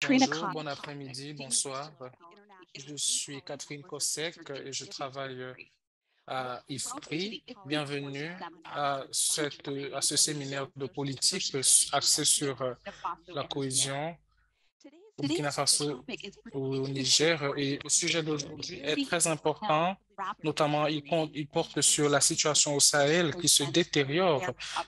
Katrina Bonjour, Kosek. bon après-midi, bonsoir. Je suis Catherine Kosek et je travaille à IFPRI. Bienvenue à ce séminaire de politique axé sur la cohésion au Burkina Faso, au Niger. Et le sujet d'aujourd'hui est très important, notamment il porte sur la situation au Sahel qui se détériore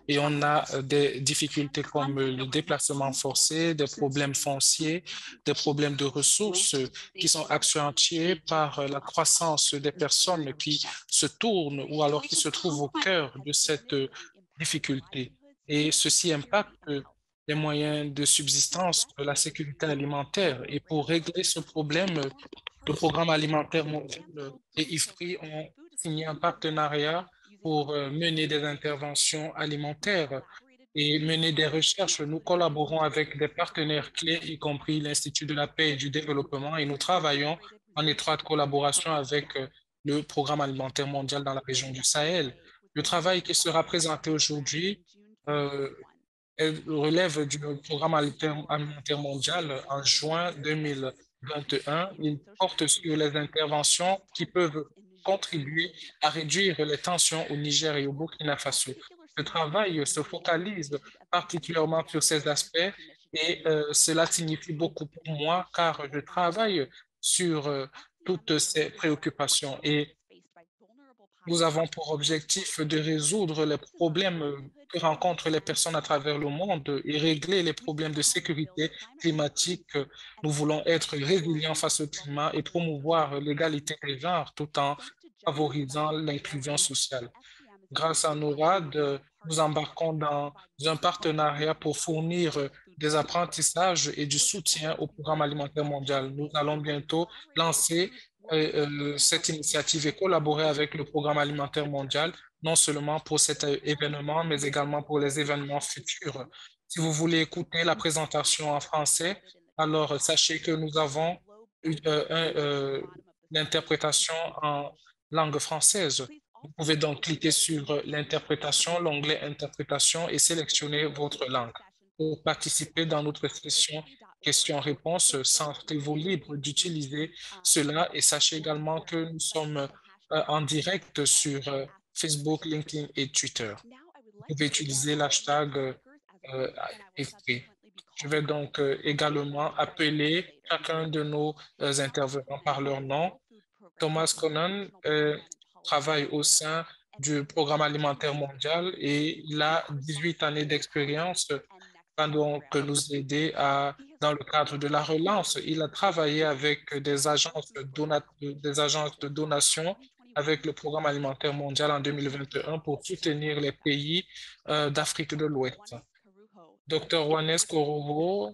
et on a des difficultés comme le déplacement forcé, des problèmes fonciers, des problèmes de ressources qui sont accentués par la croissance des personnes qui se tournent ou alors qui se trouvent au cœur de cette difficulté. Et ceci impacte les moyens de subsistance, de la sécurité alimentaire. Et pour régler ce problème, le Programme alimentaire mondial et IFPRI ont signé un partenariat pour mener des interventions alimentaires et mener des recherches. Nous collaborons avec des partenaires clés, y compris l'Institut de la paix et du développement, et nous travaillons en étroite collaboration avec le Programme alimentaire mondial dans la région du Sahel. Le travail qui sera présenté aujourd'hui euh, elle relève du programme alimentaire mondial en juin 2021. Il porte sur les interventions qui peuvent contribuer à réduire les tensions au Niger et au Burkina Faso. Ce travail se focalise particulièrement sur ces aspects et cela signifie beaucoup pour moi car je travaille sur toutes ces préoccupations et nous avons pour objectif de résoudre les problèmes que rencontrent les personnes à travers le monde et régler les problèmes de sécurité climatique. Nous voulons être résilients face au climat et promouvoir l'égalité des genres tout en favorisant l'inclusion sociale. Grâce à NORAD, nous embarquons dans un partenariat pour fournir des apprentissages et du soutien au programme alimentaire mondial. Nous allons bientôt lancer cette initiative et collaborer avec le programme alimentaire mondial, non seulement pour cet événement, mais également pour les événements futurs. Si vous voulez écouter la présentation en français, alors sachez que nous avons l'interprétation en langue française. Vous pouvez donc cliquer sur l'interprétation, l'onglet Interprétation et sélectionner votre langue. Pour participer dans notre session questions-réponses, sentez-vous libre d'utiliser cela et sachez également que nous sommes en direct sur Facebook, LinkedIn et Twitter. Vous pouvez utiliser l'hashtag FP. Je vais donc également appeler chacun de nos intervenants par leur nom. Thomas Conan travaille au sein du Programme alimentaire mondial et il a 18 années d'expérience pendant que nous aider dans le cadre de la relance. Il a travaillé avec des agences de donation avec le Programme alimentaire mondial en 2021 pour soutenir les pays d'Afrique de l'Ouest. Dr. Juanes Corojo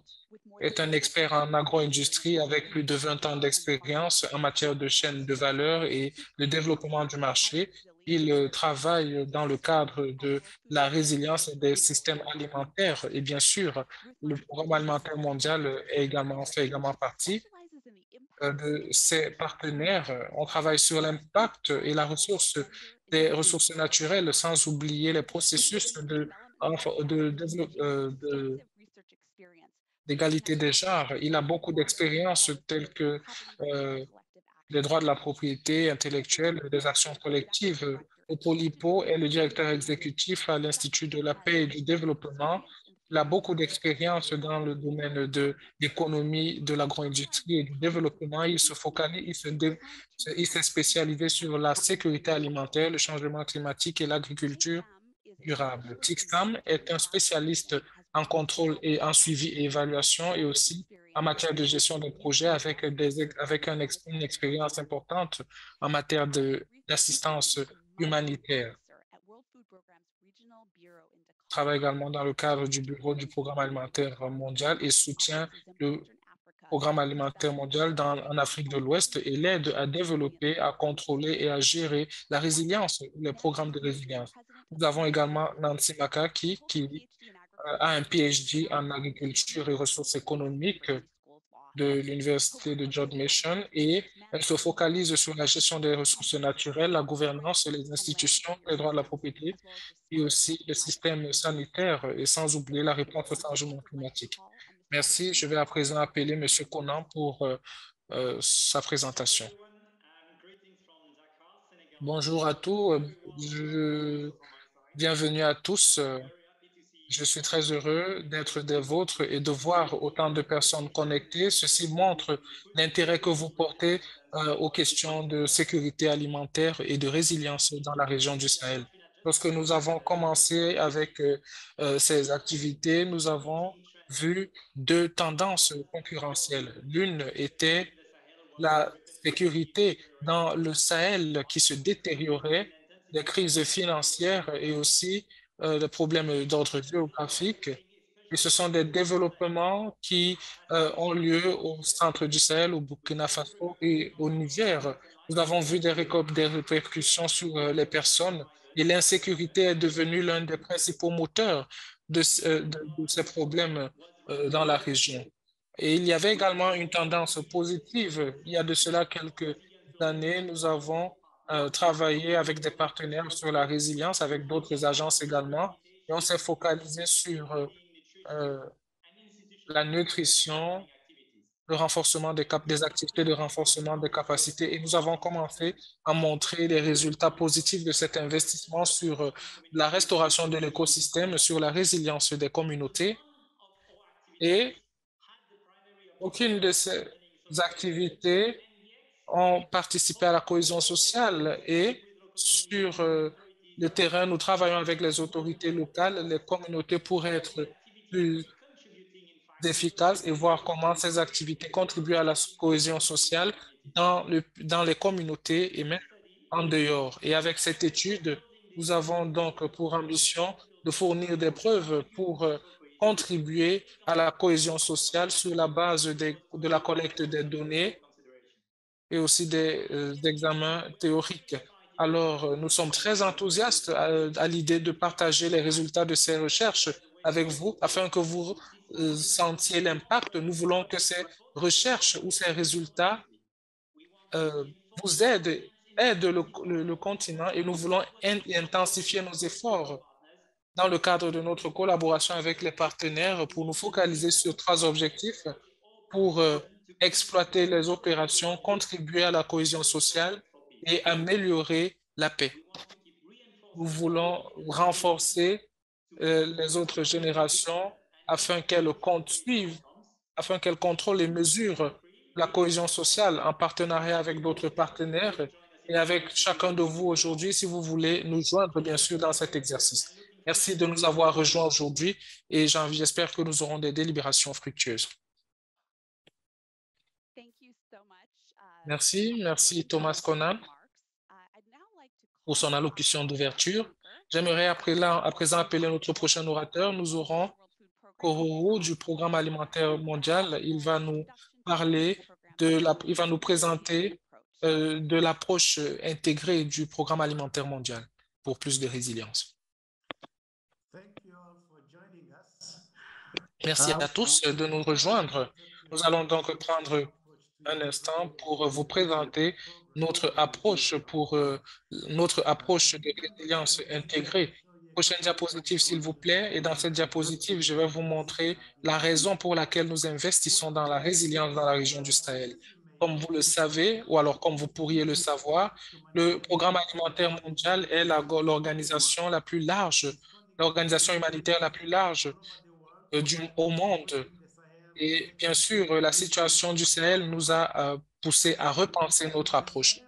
est un expert en agro-industrie avec plus de 20 ans d'expérience en matière de chaîne de valeur et de développement du marché. Il travaille dans le cadre de la résilience des systèmes alimentaires et bien sûr, le programme alimentaire mondial fait également partie de ses partenaires. On travaille sur l'impact et la ressource des ressources naturelles sans oublier les processus d'égalité des genres. Il a beaucoup d'expériences telles que euh, les droits de la propriété intellectuelle, des actions collectives. Opolipo est le directeur exécutif à l'Institut de la paix et du développement. Il a beaucoup d'expérience dans le domaine de l'économie, de l'agro-industrie et du développement. Il s'est spécialisé sur la sécurité alimentaire, le changement climatique et l'agriculture durable. Tixam est un spécialiste en contrôle et en suivi et évaluation et aussi en matière de gestion de projet une expérience importante en matière d'assistance humanitaire. Il travaille également dans le cadre du bureau du Programme alimentaire mondial et soutient le Programme alimentaire mondial en Afrique de l'Ouest et l'aide à développer, à contrôler et à gérer la résilience, les programmes de résilience. Nous avons également Nancy Makaki qui a un PhD en agriculture et ressources économiques de l'Université de George Mason et elle se focalise sur la gestion des ressources naturelles, la gouvernance, les institutions, les droits de la propriété et aussi le système sanitaire et sans oublier la réponse au changement climatique. Merci. Je vais à présent appeler Monsieur Conan pour sa Hello, présentation. everyone, and greetings from Dakar, Senegal. Bonjour à tous. Very warm welcome also from my side. Bienvenue à tous. I'm very happy to Je see suis so très many heureux people d'être here des vôtres et de voir autant de personnes connectées. Ceci montre to put l'intérêt que vous things on portez agendas. aux questions de sécurité alimentaire et de résilience dans la région du There Sahel. have been Lorsque nous adjustments avons commencé avec ces activités, nous avons competing interests vu deux across tendances the Sahel concurrentielles. region, L'une était especially in the Sahel where la rapid GDP sécurité dans deterioration le Sahel qui se détériorait, les crises financières et aussi les problèmes d'ordre géographique. Et ce sont des développements qui ont lieu au centre du Sahel, au Burkina Faso et au Niger. Nous avons vu des répercussions sur les personnes et l'insécurité est devenue l'un des principaux moteurs de ces problèmes dans la région. Et il y avait également une tendance positive. Il y a de cela quelques années, nous avons travaillé avec des partenaires sur la résilience, avec d'autres agences également, et on s'est focalisé sur euh, la nutrition, le renforcement des activités de renforcement des capacités. Et nous avons commencé à montrer les résultats positifs de cet investissement sur la restauration de l'écosystème, sur la résilience des communautés. Et aucune de ces activités ont participé à la cohésion sociale et sur le terrain, nous travaillons avec les autorités locales, les communautés pour être plus efficaces et voir comment ces activités contribuent à la cohésion sociale dans les communautés et même en dehors. Et avec cette étude, nous avons donc pour ambition de fournir des preuves pour contribuer à la cohésion sociale sur la base de la collecte des données et aussi des examens théoriques. Alors, nous sommes très enthousiastes à l'idée de partager les résultats de ces recherches avec vous afin que vous sentiez l'impact. Nous voulons que ces recherches ou ces résultats euh, vous aident le continent et nous voulons intensifier nos efforts dans le cadre de notre collaboration avec les partenaires pour nous focaliser sur trois objectifs pour exploiter les opérations, contribuer à la cohésion sociale et améliorer la paix. Nous voulons renforcer les autres générations afin afin qu'elles contrôlent et mesurent la cohésion sociale en partenariat avec d'autres partenaires et avec chacun de vous aujourd'hui, si vous voulez nous joindre, bien sûr, dans cet exercice. Merci de nous avoir rejoints aujourd'hui et j'espère que nous aurons des délibérations fructueuses. Merci Thomas Conan pour son allocution d'ouverture. J'aimerais à présent appeler notre prochain orateur. Nous aurons Kororo du Programme alimentaire mondial. Il va nous parler il va nous présenter de l'approche intégrée du Programme alimentaire mondial pour plus de résilience. Merci à tous de nous rejoindre. Nous allons donc prendre un instant pour vous présenter notre approche de résilience intégrée. Prochaine diapositive, s'il vous plaît. Et dans cette diapositive, je vais vous montrer la raison pour laquelle nous investissons dans la résilience dans la région du Sahel. Comme vous le savez, ou alors comme vous pourriez le savoir, le Programme alimentaire mondial est l'organisation la plus large, l'organisation humanitaire la plus large au monde. Et bien sûr, la situation du Sahel nous a poussé à repenser notre approche.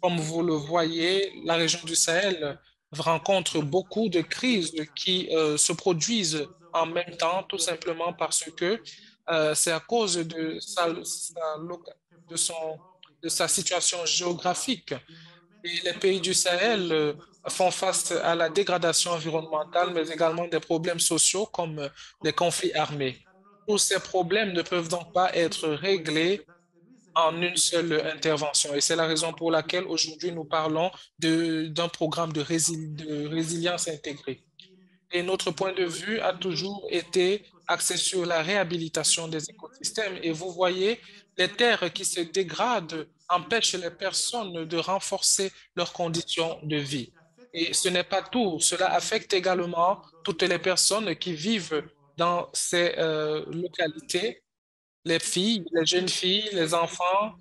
Comme vous le voyez, la région du Sahel rencontre beaucoup de crises qui se produisent en même temps, tout simplement parce que c'est à cause de de sa situation géographique. Et les pays du Sahel font face à la dégradation environnementale, mais également des problèmes sociaux comme les conflits armés. Tous ces problèmes ne peuvent donc pas être réglés en une seule intervention. Et c'est la raison pour laquelle aujourd'hui nous parlons d'un programme de résilience intégrée. Et notre point de vue a toujours été axé sur la réhabilitation des écosystèmes. Et vous voyez, les terres qui se dégradent empêchent les personnes de renforcer leurs conditions de vie. Et ce n'est pas tout. Cela affecte également toutes les personnes qui vivent dans ces localités, les jeunes filles, les enfants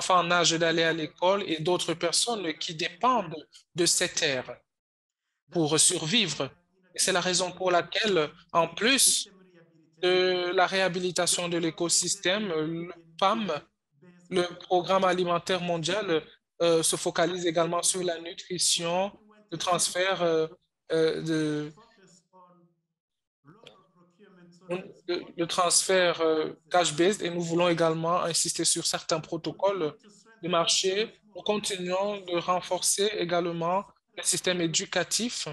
en âge d'aller à l'école et d'autres personnes qui dépendent de ces terres pour survivre. Et c'est la raison pour laquelle, en plus de la réhabilitation de l'écosystème, le PAM, le Programme alimentaire mondial, se focalise également sur la nutrition, le transfert de le transfert cash-based et nous voulons également insister sur certains protocoles de marché. Nous continuons de renforcer également le système éducatif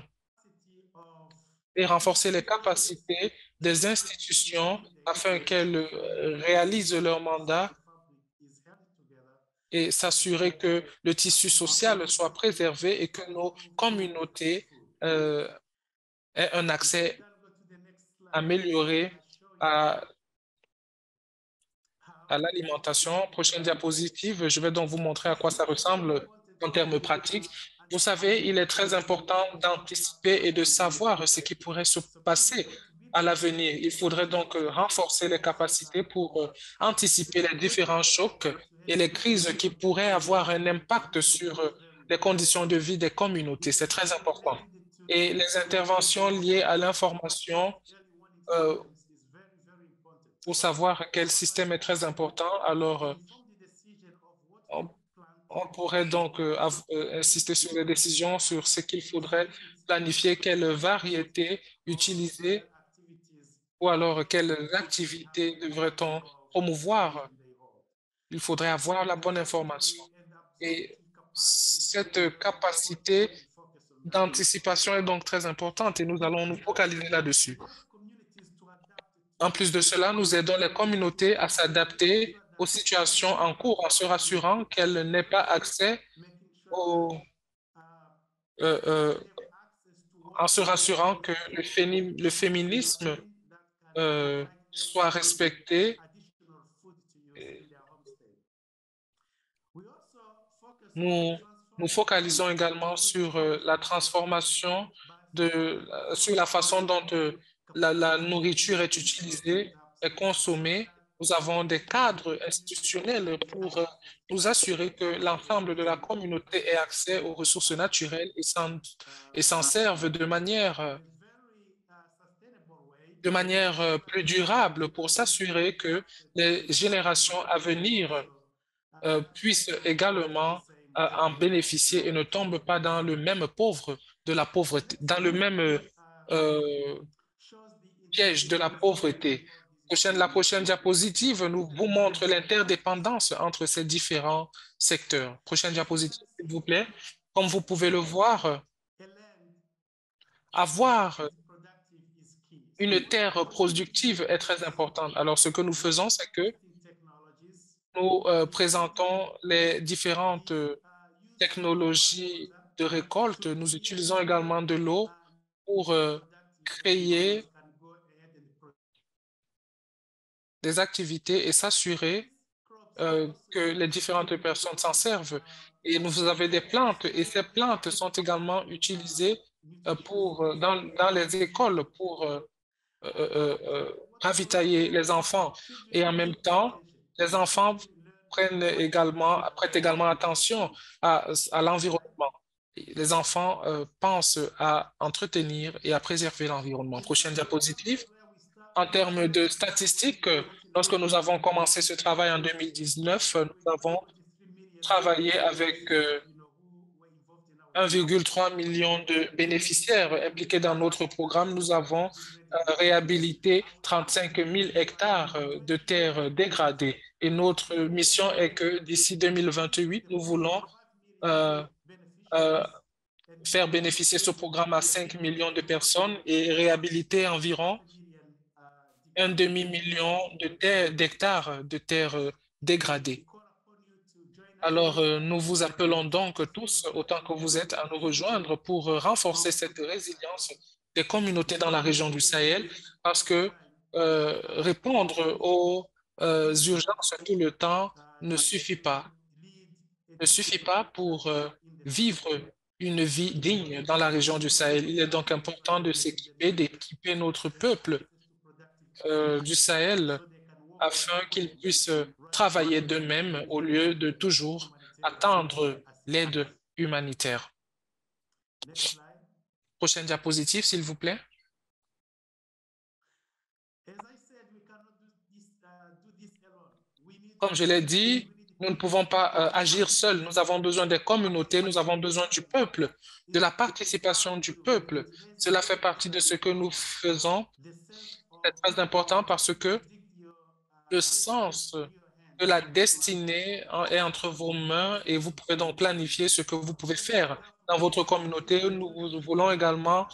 et renforcer les capacités des institutions afin qu'elles réalisent leur mandat et s'assurer que le tissu social soit préservé et que nos communautés euh, aient un accès amélioré à l'alimentation. Prochaine diapositive, je vais donc vous montrer à quoi ça ressemble en termes pratiques. Vous savez, il est très important d'anticiper et de savoir ce qui pourrait se passer à l'avenir. Il faudrait donc renforcer les capacités pour anticiper les différents chocs et les crises qui pourraient avoir un impact sur les conditions de vie des communautés. C'est très important. Et les interventions liées à l'information euh, pour savoir quel système est très important. Alors, on, on pourrait donc insister sur les décisions, sur ce qu'il faudrait planifier, quelle variété utiliser, ou alors quelles activités devrait-on promouvoir. Il faudrait avoir la bonne information. Et cette capacité d'anticipation est donc très importante et nous allons nous focaliser là-dessus. En plus de cela, nous aidons les communautés à s'adapter aux situations en cours en se rassurant qu'elles n'aient pas accès au, euh, euh, en se rassurant que le féminisme soit respecté. Nous nous focalisons également sur la transformation sur la façon dont la nourriture est utilisée et consommée. Nous avons des cadres institutionnels pour nous assurer que l'ensemble de la communauté ait accès aux ressources naturelles et s'en servent de manière plus durable pour s'assurer que les générations à venir puissent également en bénéficier et ne tombent pas dans le même de la pauvreté, dans le même piège de la pauvreté. La prochaine diapositive nous vous montre l'interdépendance entre ces différents secteurs. Prochaine diapositive, s'il vous plaît. Comme vous pouvez le voir, avoir une terre productive est très importante. Alors, ce que nous faisons, c'est que nous présentons les différentes technologies de récolte. Nous utilisons également de l'eau pour créer des activités et s'assurer que les différentes personnes s'en servent. Et vous avez des plantes et ces plantes sont également utilisées dans les écoles pour ravitailler les enfants. Et en même temps, les enfants prêtent également attention à l'environnement. Les enfants pensent à entretenir et à préserver l'environnement. Prochaine diapositive. En termes de statistiques, lorsque nous avons commencé ce travail en 2019, nous avons travaillé avec 1,3 million de bénéficiaires impliqués dans notre programme. Nous avons réhabilité 35 000 hectares de terres dégradées. Et notre mission est que d'ici 2028, nous voulons euh, euh, faire bénéficier ce programme à 5 millions de personnes et réhabiliter environ un demi-million d'hectares de terres dégradées. Alors, nous vous appelons donc tous, autant que vous êtes, à nous rejoindre pour renforcer cette résilience des communautés dans la région du Sahel, parce que répondre aux urgences tout le temps ne suffit pas pour vivre une vie digne dans la région du Sahel. Il est donc important de s'équiper, d'équiper notre peuple du Sahel afin qu'ils puissent travailler d'eux-mêmes au lieu de toujours attendre l'aide humanitaire. Prochaine diapositive, s'il vous plaît. Comme je l'ai dit, nous ne pouvons pas agir seuls. Nous avons besoin des communautés, nous avons besoin du peuple, de la participation du peuple. Cela fait partie de ce que nous faisons. C'est très important parce que le sens de la destinée est entre vos mains et vous pouvez donc planifier ce que vous pouvez faire dans votre communauté. Nous voulons également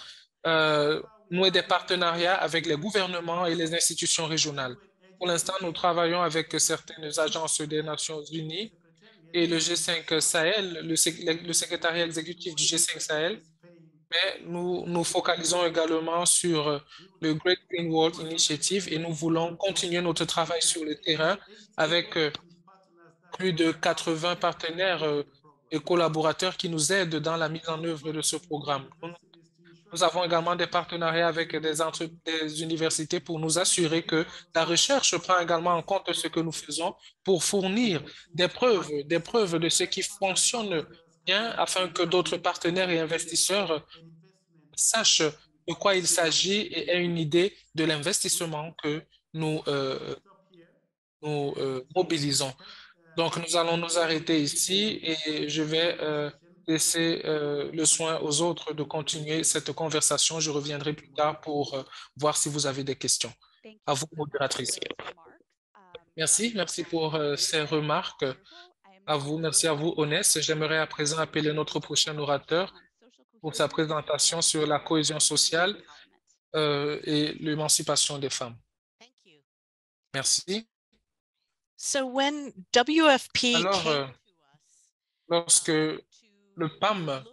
euh, nouer des partenariats avec les gouvernements et les institutions régionales. Pour l'instant, nous travaillons avec certaines agences des Nations Unies et le G5 Sahel, le secrétariat exécutif du G5 Sahel, mais nous nous focalisons également sur le Great Green World Initiative et nous voulons continuer notre travail sur le terrain avec plus de 80 partenaires et collaborateurs qui nous aident dans la mise en œuvre de ce programme. Nous avons également des partenariats avec des universités pour nous assurer que la recherche prend également en compte ce que nous faisons pour fournir des preuves de ce qui fonctionne bien afin que d'autres partenaires et investisseurs sachent de quoi il s'agit et aient une idée de l'investissement que nous mobilisons. Donc, nous allons nous arrêter ici et je vais laisser le soin aux autres de continuer cette conversation. Je reviendrai plus tard pour voir si vous avez des questions. À vous, modératrice. Merci, merci pour ces remarques. À vous, merci à vous, Onès. J'aimerais à présent appeler notre prochain orateur pour sa présentation sur la cohésion sociale et l'émancipation des femmes. Merci. Alors, lorsque le PAM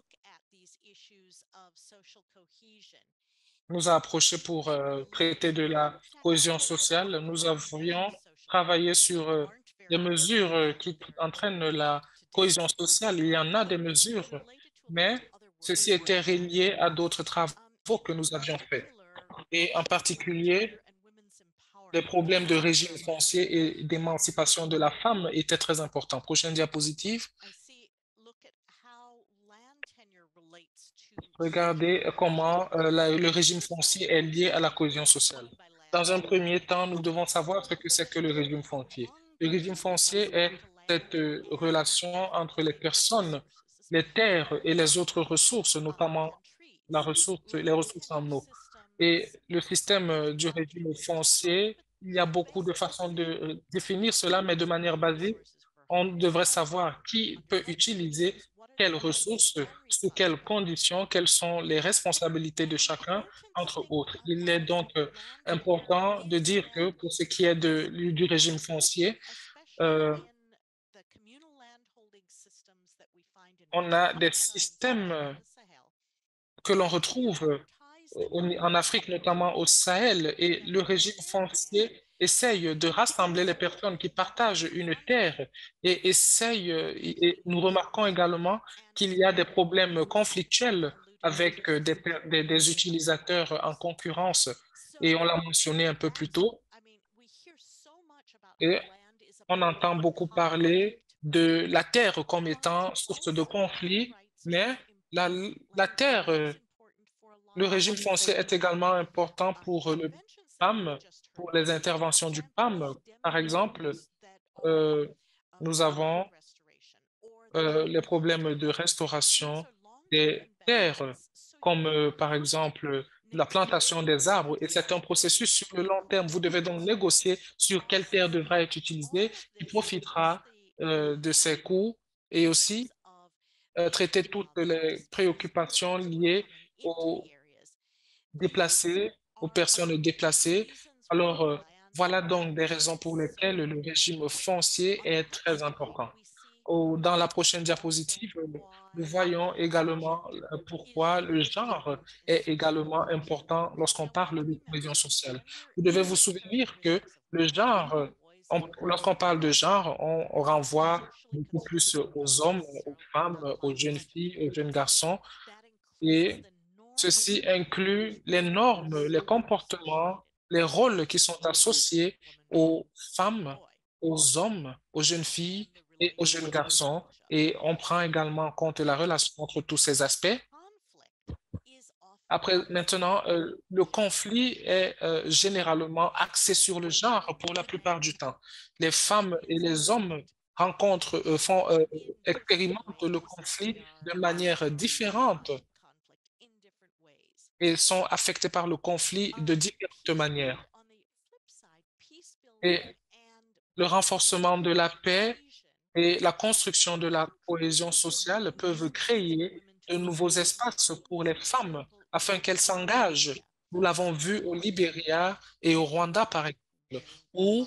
nous a approchés pour traiter de la cohésion sociale, nous avions travaillé sur des mesures qui entraînent la cohésion sociale. Il y en a des mesures, mais ceci était relié à d'autres travaux que nous avions faits. Et en particulier, les problèmes de régime foncier et d'émancipation de la femme étaient très importants. Prochaine diapositive. Regardez comment le régime foncier est lié à la cohésion sociale. Dans un premier temps, nous devons savoir ce que c'est que le régime foncier. Le régime foncier est cette relation entre les personnes, les terres et les autres ressources, notamment les ressources en eau. Et le système du régime foncier, il y a beaucoup de façons de définir cela, mais de manière basique, on devrait savoir qui peut utiliser quelles ressources, sous quelles conditions, quelles sont les responsabilités de chacun, entre autres. Il est donc important de dire que pour ce qui est du régime foncier, euh, on a des systèmes que l'on retrouve en Afrique, notamment au Sahel, et le régime foncier essaye de rassembler les personnes qui partagent une terre et essaye, et nous remarquons également qu'il y a des problèmes conflictuels avec des utilisateurs en concurrence, et on l'a mentionné un peu plus tôt, et on entend beaucoup parler de la terre comme étant source de conflit, mais la, la terre le régime foncier est également important pour le PAM, pour les interventions du PAM. Par exemple, euh, nous avons les problèmes de restauration des terres, comme par exemple la plantation des arbres. Et c'est un processus sur le long terme. Vous devez donc négocier sur quelle terre devra être utilisée, qui profitera de ces coûts et aussi traiter toutes les préoccupations liées aux déplacés, aux personnes déplacées. Alors, voilà donc des raisons pour lesquelles le régime foncier est très important. Dans la prochaine diapositive, nous voyons également pourquoi le genre est également important lorsqu'on parle de cohésion sociale. Vous devez vous souvenir que le genre, lorsqu'on parle de genre, on renvoie beaucoup plus aux hommes, aux femmes, aux jeunes filles, aux jeunes garçons. Et ceci inclut les normes, les comportements les rôles qui sont associés aux femmes, aux hommes, aux jeunes filles et aux jeunes garçons. Et on prend également en compte la relation entre tous ces aspects. Après, maintenant, le conflit est généralement axé sur le genre pour la plupart du temps. Les femmes et les hommes expérimentent le conflit de manière différente et sont affectés par le conflit de différentes manières. Et le renforcement de la paix et la construction de la cohésion sociale peuvent créer de nouveaux espaces pour les femmes afin qu'elles s'engagent. Nous l'avons vu au Libéria et au Rwanda, par exemple, où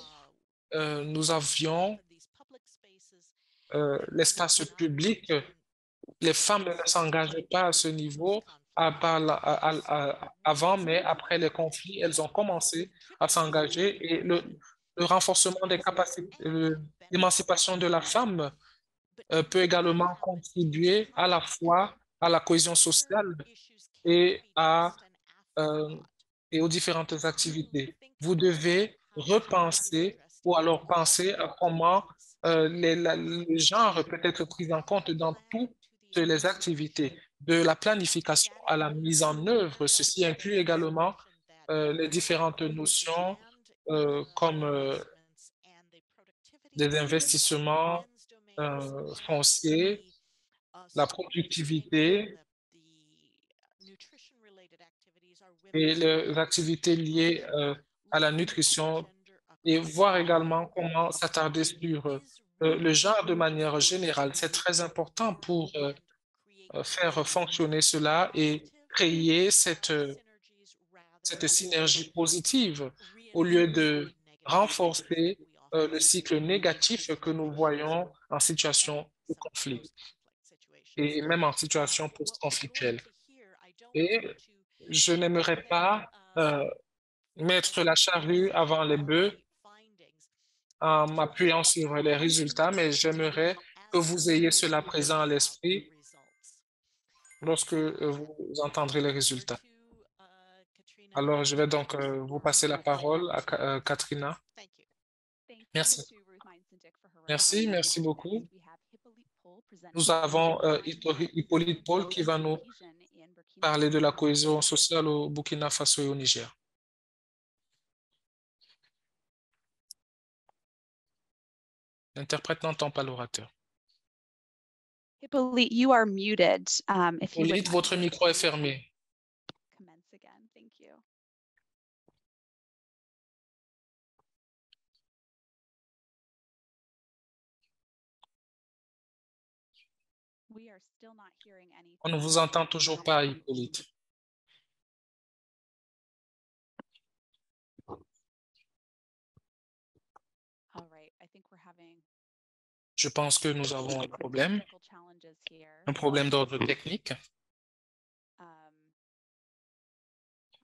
nous avions l'espace public. Les femmes ne s'engageaient pas à ce niveau avant, mais après les conflits, elles ont commencé à s'engager et le renforcement des capacités, l'émancipation de la femme peut également contribuer à la fois à la cohésion sociale et euh, et aux différentes activités. Vous devez repenser ou alors penser à comment le genre peut être pris en compte dans toutes les activités, de la planification à la mise en œuvre. Ceci inclut également les différentes notions comme des investissements fonciers, la productivité et les activités liées à la nutrition et voir également comment s'attarder sur le genre de manière générale. C'est très important pour faire fonctionner cela et créer cette synergie positive au lieu de renforcer le cycle négatif que nous voyons en situation de conflit et même en situation post-conflictuelle. Et je n'aimerais pas euh, mettre la charrue avant les bœufs en m'appuyant sur les résultats, mais j'aimerais que vous ayez cela présent à l'esprit lorsque vous entendrez les résultats. Alors, je vais donc vous passer la parole à Katrina. Merci. Merci, merci beaucoup. Nous avons Hippolyte Paul qui va nous parler de la cohésion sociale au Burkina Faso et au Niger. L'interprète n'entend pas l'orateur. Hippolyte, you are muted. If you would Hippolyte, votre micro est fermé. commence again. Thank you. We are still not hearing anything. On ne vous entend toujours pas, Hippolyte. All right. I think we're having Je pense que nous avons un problème technical challenges here. d'ordre technique. All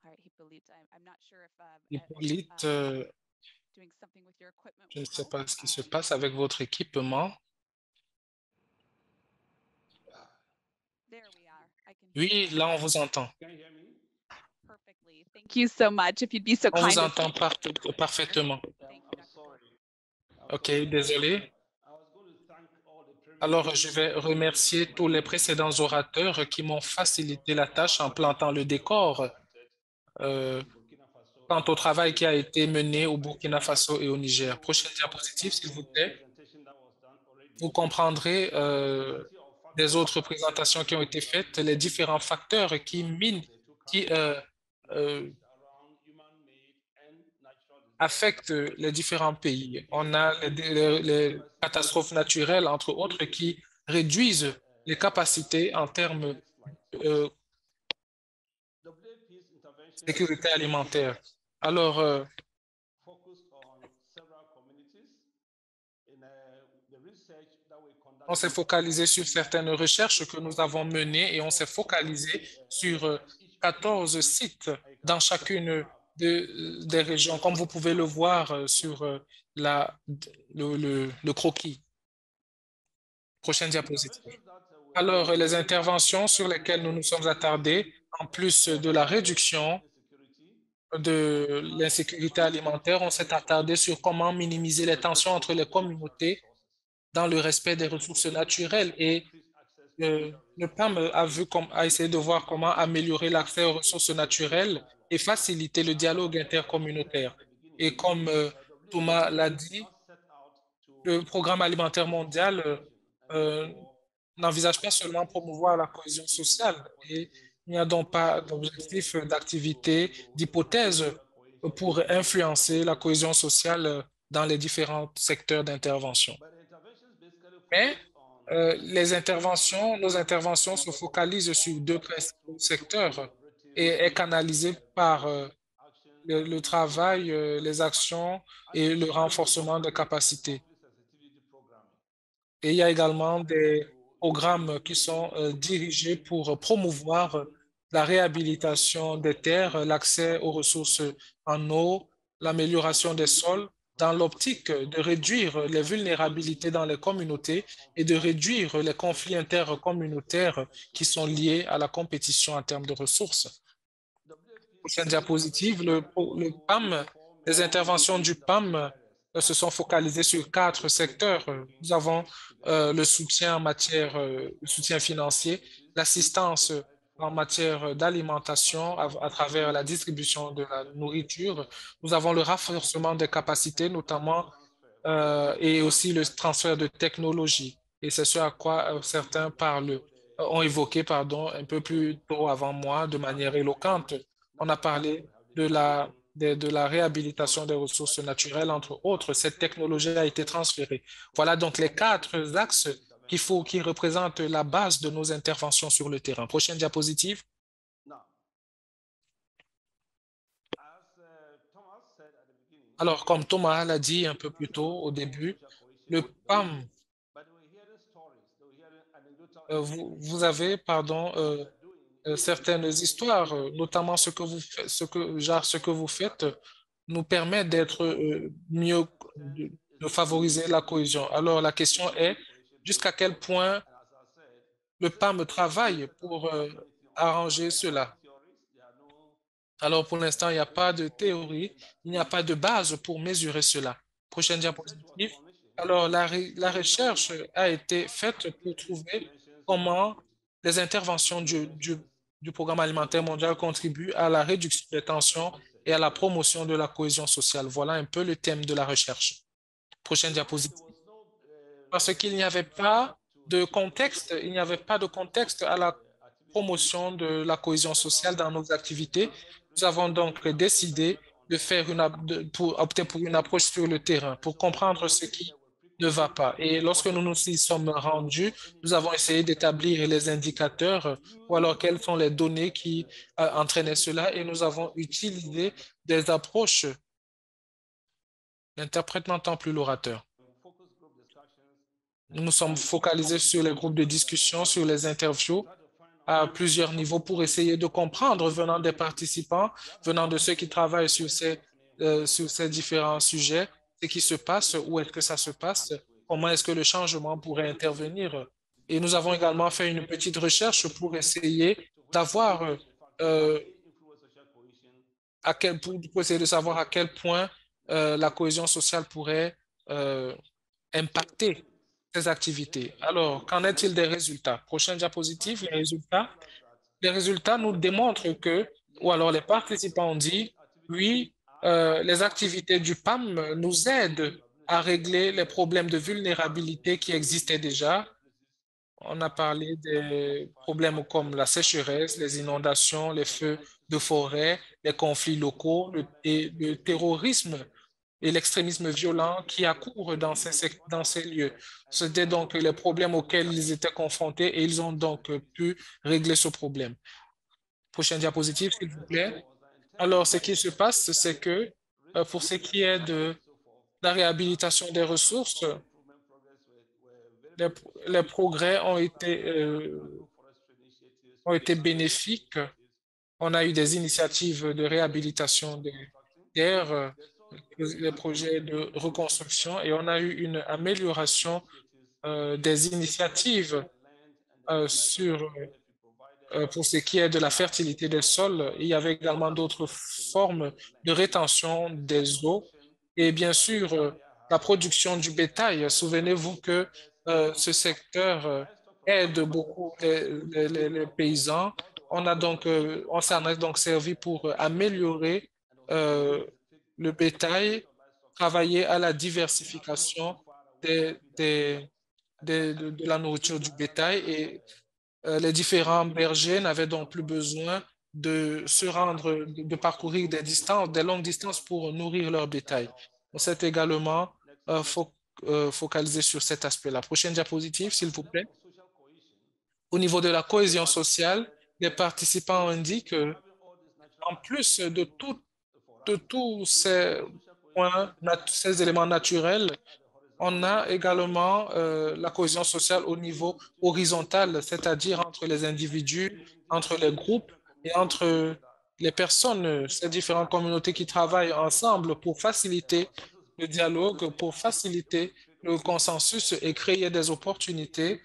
right, Hippolyte, I'm not sure if Hippolyte, doing something with your equipment je ne will sais help. pas ce qui se passe avec votre équipement. There we are. I can Oui, là, on vous entend. perfectly. Thank you so much. If you'd be so On kind vous as entend parfaitement. Thank you, Dr. OK, désolé. Alors, je vais remercier tous les précédents orateurs qui m'ont facilité la tâche en plantant le décor euh, quant au travail qui a été mené au Burkina Faso et au Niger. Prochaine diapositive, s'il vous plaît. Vous comprendrez des autres présentations qui ont été faites, les différents facteurs qui minent, qui euh, affectent les différents pays. On a les catastrophes naturelles, entre autres, qui réduisent les capacités en termes de sécurité alimentaire. Alors, on s'est focalisé sur certaines recherches que nous avons menées et on s'est focalisé sur 14 sites dans chacune des régions, comme vous pouvez le voir sur le croquis. Prochaine diapositive. Alors, les interventions sur lesquelles nous nous sommes attardés, en plus de la réduction de l'insécurité alimentaire, on s'est attardé sur comment minimiser les tensions entre les communautés dans le respect des ressources naturelles. Et le PAM a essayé de voir comment améliorer l'accès aux ressources naturelles et faciliter le dialogue intercommunautaire. Et comme Thomas l'a dit, le programme alimentaire mondial euh, n'envisage pas seulement promouvoir la cohésion sociale et il n'y a donc pas d'objectif d'activité, d'hypothèse pour influencer la cohésion sociale dans les différents secteurs d'intervention. Mais nos interventions se focalisent sur deux principaux secteurs et est canalisée par le travail, les actions et le renforcement des capacités. Et il y a également des programmes qui sont dirigés pour promouvoir la réhabilitation des terres, l'accès aux ressources en eau, l'amélioration des sols, dans l'optique de réduire les vulnérabilités dans les communautés et de réduire les conflits intercommunautaires qui sont liés à la compétition en termes de ressources. Prochaine diapositive, le PAM, les interventions du PAM se sont focalisées sur quatre secteurs. Nous avons le soutien en matière, le soutien financier, l'assistance en matière d'alimentation à travers la distribution de la nourriture. Nous avons le renforcement des capacités, notamment, et aussi le transfert de technologie. Et c'est ce à quoi certains ont évoqué, pardon, un peu plus tôt avant moi, de manière éloquente. On a parlé de la réhabilitation des ressources naturelles, entre autres. Cette technologie a été transférée. Voilà donc les quatre axes qui représentent la base de nos interventions sur le terrain. Prochaine diapositive. Alors, comme Thomas l'a dit un peu plus tôt au début, le PAM, vous avez, pardon, certaines histoires, notamment ce que vous faites, ce que vous faites nous permet d'être mieux, de favoriser la cohésion. Alors, la question est, jusqu'à quel point le PAM travaille pour arranger cela? Alors, pour l'instant, il n'y a pas de théorie, il n'y a pas de base pour mesurer cela. Prochaine diapositive. Alors, la recherche a été faite pour trouver comment les interventions du Programme alimentaire mondial contribuent à la réduction des tensions et à la promotion de la cohésion sociale. Voilà un peu le thème de la recherche. Prochaine diapositive. Parce qu'il n'y avait pas de contexte, il n'y avait pas de contexte à la promotion de la cohésion sociale dans nos activités. Nous avons donc décidé de faire pour opter pour une approche sur le terrain, pour comprendre ce qui ne va pas. Et lorsque nous nous y sommes rendus, nous avons essayé d'établir les indicateurs ou alors quelles sont les données qui entraînaient cela et nous avons utilisé des approches. L'interprète n'entend plus l'orateur. Nous nous sommes focalisés sur les groupes de discussion, sur les interviews à plusieurs niveaux pour essayer de comprendre venant des participants, venant de ceux qui travaillent sur ces différents sujets, ce qui se passe, où est-ce que ça se passe, comment est-ce que le changement pourrait intervenir. Et nous avons également fait une petite recherche pour essayer d'avoir, euh, pour essayer de savoir à quel point la cohésion sociale pourrait euh, impacter ces activités. Alors, qu'en est-il des résultats? Prochaine diapositive, les résultats. Les résultats nous démontrent que, ou alors les participants ont dit, oui, les activités du PAM nous aident à régler les problèmes de vulnérabilité qui existaient déjà. On a parlé des problèmes comme la sécheresse, les inondations, les feux de forêt, les conflits locaux et le terrorisme et l'extrémisme violent qui accourent dans ces lieux. C'était donc les problèmes auxquels ils étaient confrontés et ils ont donc pu régler ce problème. Prochaine diapositive, s'il vous plaît. Alors, ce qui se passe, c'est que pour ce qui est de la réhabilitation des ressources, les, les progrès ont été bénéfiques. On a eu des initiatives de réhabilitation des terres, des projets de reconstruction et on a eu une amélioration des initiatives sur pour ce qui est de la fertilité des sols. Il y avait également d'autres formes de rétention des eaux et bien sûr la production du bétail. Souvenez-vous que ce secteur aide beaucoup les paysans. On s'en est donc servi pour améliorer euh, le bétail, travailler à la diversification des, des- de la nourriture du bétail et les différents bergers n'avaient donc plus besoin de se rendre, de parcourir des distances, des longues distances pour nourrir leur bétail. On s'est également focalisé sur cet aspect-là. Prochaine diapositive, s'il vous plaît. Au niveau de la cohésion sociale, les participants indiquent que, en plus de tous ces points, ces éléments naturels, on a également la cohésion sociale au niveau horizontal, c'est-à-dire entre les individus, entre les groupes et entre les personnes, ces différentes communautés qui travaillent ensemble pour faciliter le dialogue, pour faciliter le consensus et créer des opportunités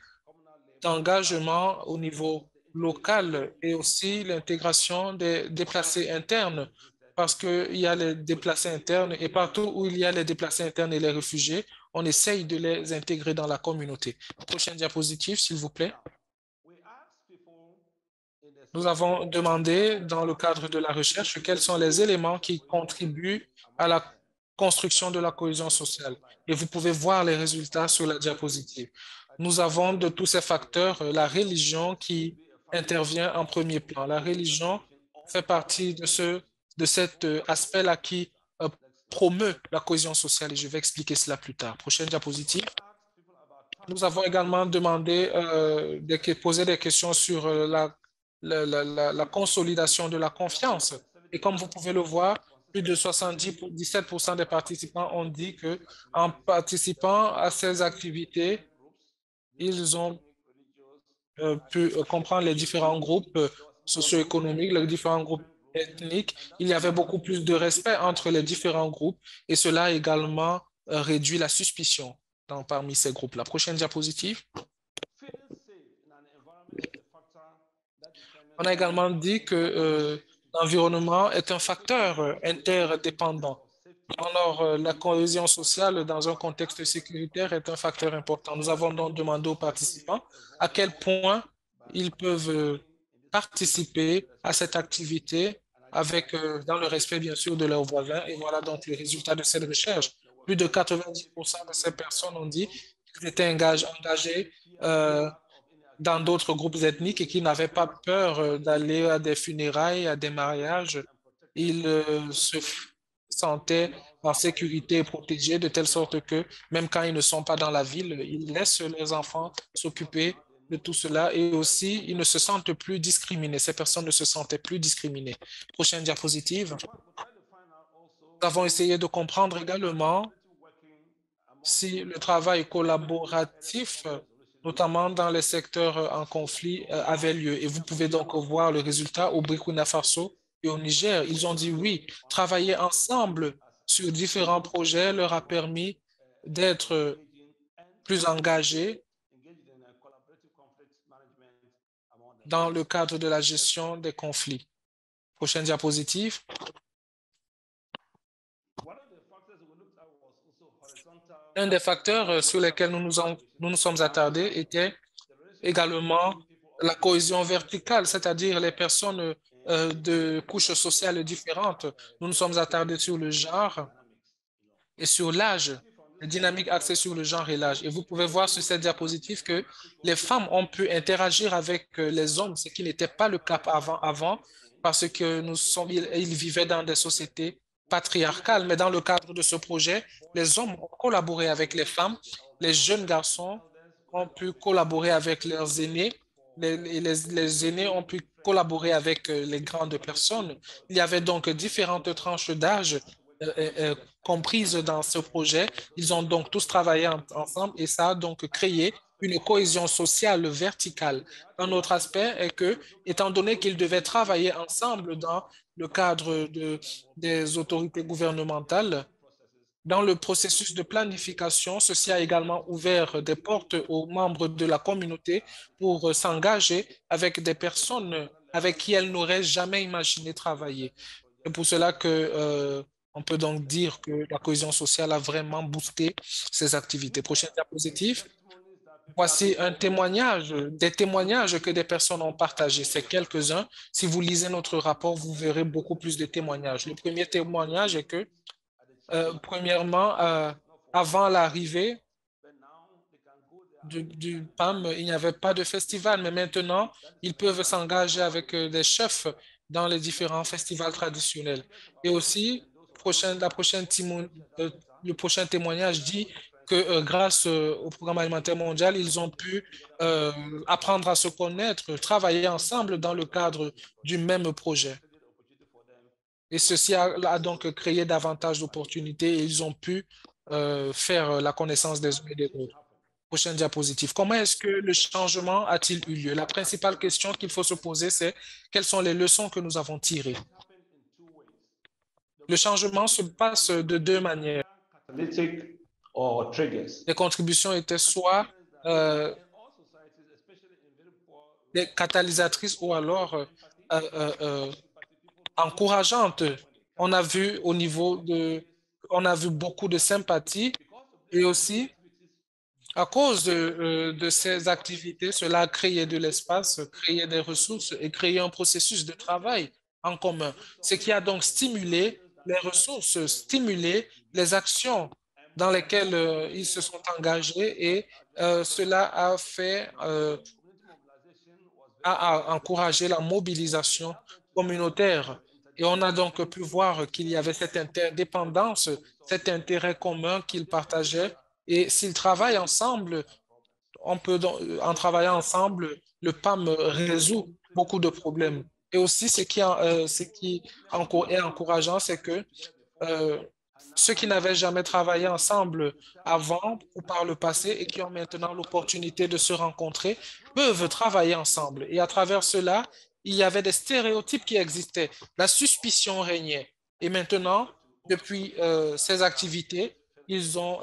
d'engagement au niveau local et aussi l'intégration des déplacés internes, parce qu'il y a les déplacés internes et partout où il y a les déplacés internes et les réfugiés, on essaye de les intégrer dans la communauté. Prochaine diapositive, s'il vous plaît. Nous avons demandé dans le cadre de la recherche quels sont les éléments qui contribuent à la construction de la cohésion sociale. Et vous pouvez voir les résultats sur la diapositive. Nous avons de tous ces facteurs la religion qui intervient en premier plan. La religion fait partie de cet aspect-là qui euh, promeut la cohésion sociale et je vais expliquer cela plus tard. Prochaine diapositive. Nous avons également demandé, posé des questions sur la consolidation de la confiance. Et comme vous pouvez le voir, plus de 77% des participants ont dit que en participant à ces activités, ils ont pu comprendre les différents groupes socio-économiques, les différents groupes ethniques. Il y avait beaucoup plus de respect entre les différents groupes et cela a également réduit la suspicion parmi ces groupes. La prochaine diapositive. On a également dit que l'environnement est un facteur interdépendant. Alors, la cohésion sociale dans un contexte sécuritaire est un facteur important. Nous avons donc demandé aux participants à quel point ils peuvent participer à cette activité dans le respect, bien sûr, de leurs voisins. Et voilà donc le résultat de cette recherche. Plus de 90% de ces personnes ont dit qu'ils étaient engagés dans d'autres groupes ethniques et qui n'avaient pas peur d'aller à des funérailles, à des mariages. Ils se sentaient en sécurité et protégés de telle sorte que même quand ils ne sont pas dans la ville, ils laissent les enfants s'occuper de tout cela et aussi ils ne se sentent plus discriminés. Ces personnes ne se sentaient plus discriminées. Prochaine diapositive. Nous avons essayé de comprendre également si le travail collaboratif, notamment dans les secteurs en conflit, avait lieu. Et vous pouvez donc voir le résultat au Burkina Faso et au Niger. Ils ont dit oui, travailler ensemble sur différents projets leur a permis d'être plus engagés dans le cadre de la gestion des conflits. Prochaine diapositive. Un des facteurs sur lesquels nous nous sommes attardés était également la cohésion verticale, c'est-à-dire les personnes de couches sociales différentes. Nous nous sommes attardés sur le genre et sur l'âge, les dynamiques axées sur le genre et l'âge. Et vous pouvez voir sur cette diapositive que les femmes ont pu interagir avec les hommes, ce qui n'était pas le cas avant parce que ils vivaient dans des sociétés patriarcales. Mais dans le cadre de ce projet, les hommes ont collaboré avec les femmes, les jeunes garçons ont pu collaborer avec leurs aînés, les aînés ont pu collaborer avec les grandes personnes. Il y avait donc différentes tranches d'âge comprises dans ce projet. Ils ont donc tous travaillé ensemble et ça a donc créé une cohésion sociale verticale. Un autre aspect est que, étant donné qu'ils devaient travailler ensemble dans le cadre des autorités gouvernementales, Dans le processus de planification, ceci a également ouvert des portes aux membres de la communauté pour s'engager avec des personnes avec qui elles n'auraient jamais imaginé travailler. C'est pour cela que, on peut donc dire que la cohésion sociale a vraiment boosté ces activités. Prochaine diapositive. Voici un témoignage, des témoignages que des personnes ont partagés. C'est quelques-uns. Si vous lisez notre rapport, vous verrez beaucoup plus de témoignages. Le premier témoignage est que, premièrement, avant l'arrivée du PAM, il n'y avait pas de festival, mais maintenant, ils peuvent s'engager avec des chefs dans les différents festivals traditionnels. Et aussi, le prochain témoignage dit que grâce au programme alimentaire mondial, ils ont pu euh, apprendre à se connaître, travailler ensemble dans le cadre du même projet. Et ceci a donc créé davantage d'opportunités et ils ont pu faire la connaissance des uns et des autres. Prochaine diapositive. Comment est-ce que le changement a-t-il eu lieu? La principale question qu'il faut se poser, c'est quelles sont les leçons que nous avons tirées? Le changement se passe de deux manières. Catalytic or triggers. Les contributions étaient soit euh, des catalysatrices ou alors encourageantes. On a vu au niveau de, on a vu beaucoup de sympathie et aussi à cause de ces activités, cela a créé de l'espace, créé des ressources et créé un processus de travail en commun, ce qui a donc stimulé les ressources, stimulé les actions dans lesquelles ils se sont engagés et cela a fait, a encouragé la mobilisation communautaire. Et on a donc pu voir qu'il y avait cette interdépendance, cet intérêt commun qu'ils partageaient. Et s'ils travaillent ensemble, on peut en travaillant ensemble, le PAM résout beaucoup de problèmes. Et aussi, ce qui est encourageant, c'est que euh, ceux qui n'avaient jamais travaillé ensemble avant ou par le passé et qui ont maintenant l'opportunité de se rencontrer peuvent travailler ensemble. Et à travers cela, il y avait des stéréotypes qui existaient. La suspicion régnait. Et maintenant, depuis ces activités, ils ont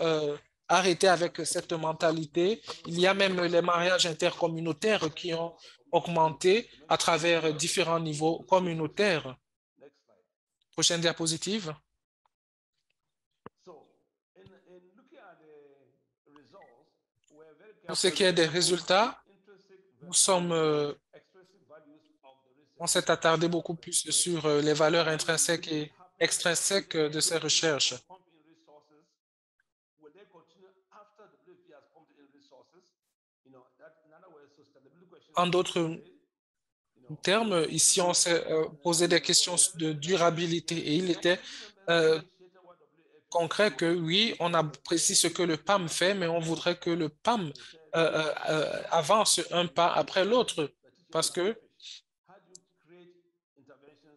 arrêté avec cette mentalité. Il y a même les mariages intercommunautaires qui ont augmenté à travers différents niveaux communautaires. Prochaine diapositive. Pour ce qui est des résultats, on s'est attardé beaucoup plus sur les valeurs intrinsèques et extrinsèques de ces recherches. En d'autres termes, ici, on s'est posé des questions de durabilité et il était euh, concret que oui, on apprécie ce que le PAM fait, mais on voudrait que le PAM avance un pas après l'autre parce que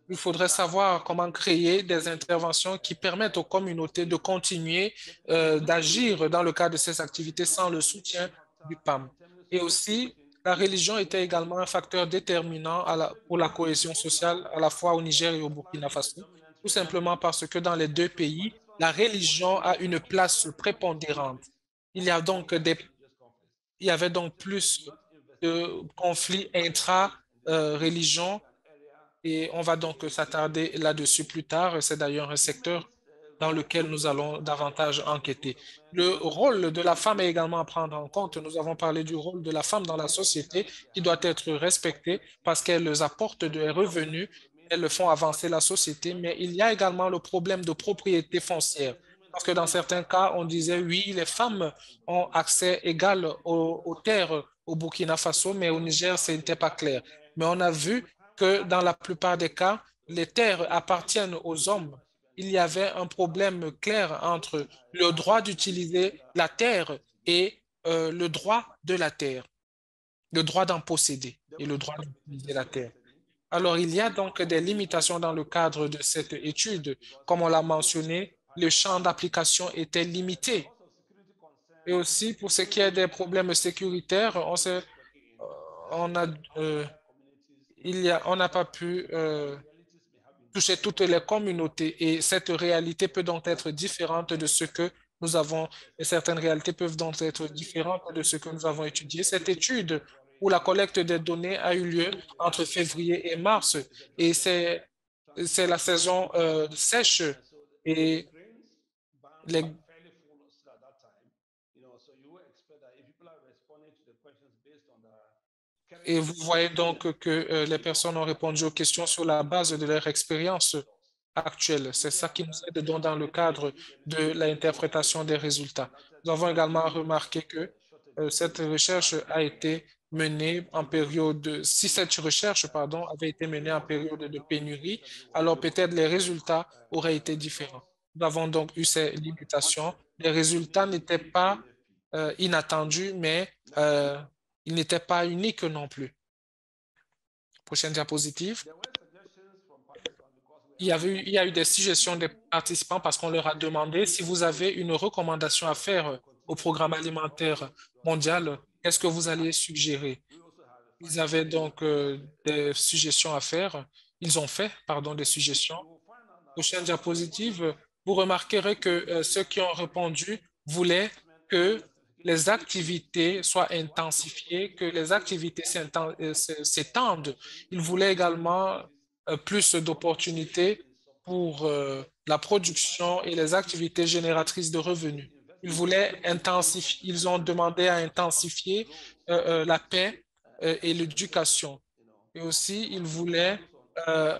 il faudrait savoir comment créer des interventions qui permettent aux communautés de continuer d'agir dans le cadre de ces activités sans le soutien du PAM. Et aussi, la religion était également un facteur déterminant pour la cohésion sociale à la fois au Niger et au Burkina Faso, tout simplement parce que dans les deux pays, la religion a une place prépondérante. Il y a donc il y avait donc plus de conflits intra-religion et on va donc s'attarder là-dessus plus tard. C'est d'ailleurs un secteur dans lequel nous allons davantage enquêter. Le rôle de la femme est également à prendre en compte. Nous avons parlé du rôle de la femme dans la société qui doit être respectée parce qu'elles apportent des revenus, elles font avancer la société, mais il y a également le problème de propriété foncière. Parce que dans certains cas, on disait oui, les femmes ont accès égal aux terres au Burkina Faso, mais au Niger, ce n'était pas clair. Mais on a vu que dans la plupart des cas, les terres appartiennent aux hommes. Il y avait un problème clair entre le droit d'utiliser la terre et le droit de la terre, le droit d'en posséder et le droit d'utiliser la terre. Alors, il y a donc des limitations dans le cadre de cette étude. Comme on l'a mentionné, le champ d'application était limité. Et aussi, pour ce qui est des problèmes sécuritaires, on a, on n'a pas pu toucher toutes les communautés et cette réalité peut donc être différente de ce que nous avons, et certaines réalités peuvent donc être différentes de ce que nous avons étudié. Cette étude où la collecte des données a eu lieu entre février et mars et c'est la saison sèche et les Et vous voyez donc que les personnes ont répondu aux questions sur la base de leur expérience actuelle. C'est ça qui nous aide donc dans le cadre de l'interprétation des résultats. Nous avons également remarqué que cette recherche a été menée en période, si cette recherche, pardon, avait été menée en période de pénurie, alors peut-être les résultats auraient été différents. Nous avons donc eu ces limitations. Les résultats n'étaient pas inattendus, mais il n'était pas unique non plus. Prochaine diapositive. Il y a eu des suggestions des participants parce qu'on leur a demandé si vous avez une recommandation à faire au programme alimentaire mondial, qu'est-ce que vous allez suggérer? Ils avaient donc des suggestions à faire. Ils ont fait, pardon, des suggestions. Prochaine diapositive. Vous remarquerez que ceux qui ont répondu voulaient que les activités soient intensifiées, que les activités s'étendent. Ils voulaient également plus d'opportunités pour la production et les activités génératrices de revenus. Ils voulaient intensifier, ils ont demandé à intensifier la paix et l'éducation. Et aussi, ils voulaient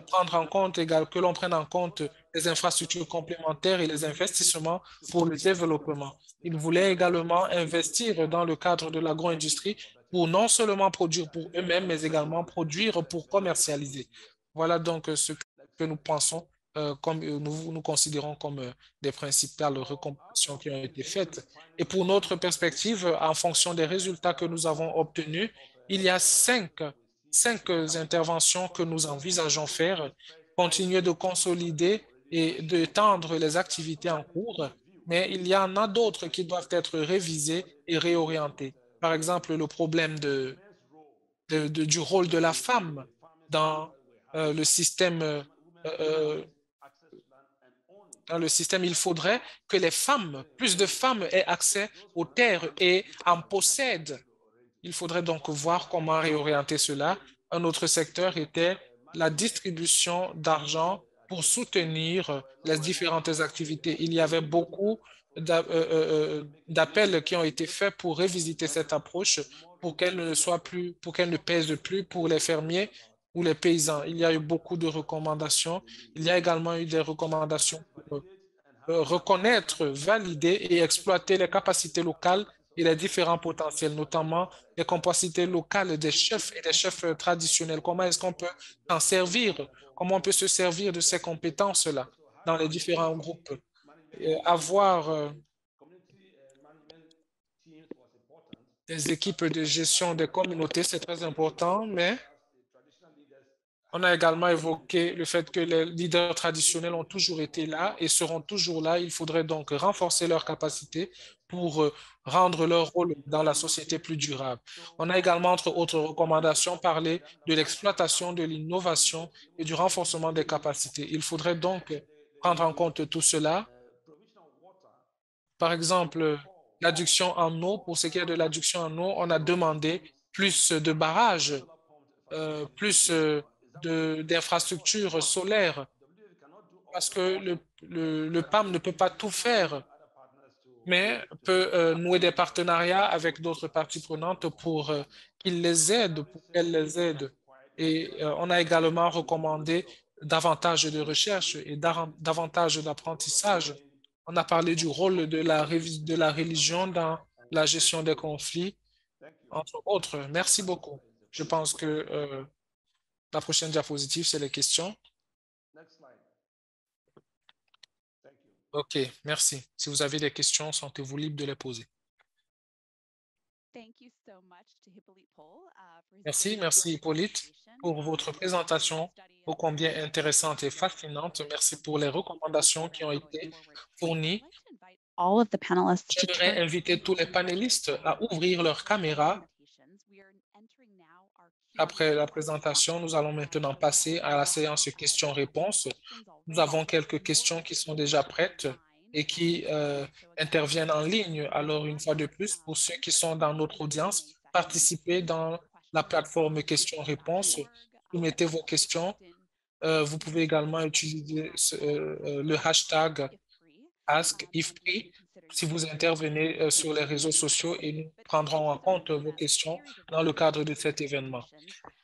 prendre en compte également que l'on prenne en compte les infrastructures complémentaires et les investissements pour le développement. Ils voulaient également investir dans le cadre de l'agro-industrie pour non seulement produire pour eux-mêmes, mais également produire pour commercialiser. Voilà donc ce que nous pensons, comme nous considérons comme des principales recommandations qui ont été faites. Et pour notre perspective, en fonction des résultats que nous avons obtenus, il y a cinq interventions que nous envisageons faire, continuer de consolider et d'étendre les activités en cours, mais il y en a d'autres qui doivent être révisées et réorientées. Par exemple, le problème du rôle de la femme dans le système. Dans le système, il faudrait que les femmes, plus de femmes aient accès aux terres et en possèdent. Il faudrait donc voir comment réorienter cela. Un autre secteur était la distribution d'argent pour soutenir les différentes activités. Il y avait beaucoup d'appels qui ont été faits pour revisiter cette approche pour qu'elle ne soit plus, pour qu'elle ne pèse plus pour les fermiers ou les paysans. Il y a eu beaucoup de recommandations. Il y a également eu des recommandations pour reconnaître, valider et exploiter les capacités locales et les différents potentiels, notamment les capacités locales des chefs et des chefs traditionnels. Comment est-ce qu'on peut s'en servir? Comment on peut se servir de ces compétences-là dans les différents groupes? Avoir des équipes de gestion des communautés, c'est très important, mais on a également évoqué le fait que les leaders traditionnels ont toujours été là et seront toujours là. Il faudrait donc renforcer leurs capacités pour rendre leur rôle dans la société plus durable. On a également, entre autres recommandations, parlé de l'exploitation de l'innovation et du renforcement des capacités. Il faudrait donc prendre en compte tout cela. Par exemple, l'adduction en eau, pour ce qui est de l'adduction en eau, on a demandé plus de barrages, plus d'infrastructures solaires, parce que le PAM ne peut pas tout faire, mais peut nouer des partenariats avec d'autres parties prenantes pour qu'ils les aident, pour qu'elles les aident. Et on a également recommandé davantage de recherche et davantage d'apprentissage. On a parlé du rôle de la religion dans la gestion des conflits, entre autres. Merci beaucoup. Je pense que la prochaine diapositive, c'est les questions. OK, merci. Si vous avez des questions, sentez-vous libre de les poser. Merci Hippolyte pour votre présentation ô combien intéressante et fascinante. Merci pour les recommandations qui ont été fournies. J'aimerais inviter tous les panélistes à ouvrir leur caméra. Après la présentation, nous allons maintenant passer à la séance questions-réponses. Nous avons quelques questions qui sont déjà prêtes et qui interviennent en ligne. Alors, une fois de plus, pour ceux qui sont dans notre audience, participez dans la plateforme questions-réponses. Soumettez vos questions. Vous pouvez également utiliser le hashtag AskIFPRI si vous intervenez sur les réseaux sociaux et nous prendrons en compte vos questions dans le cadre de cet événement.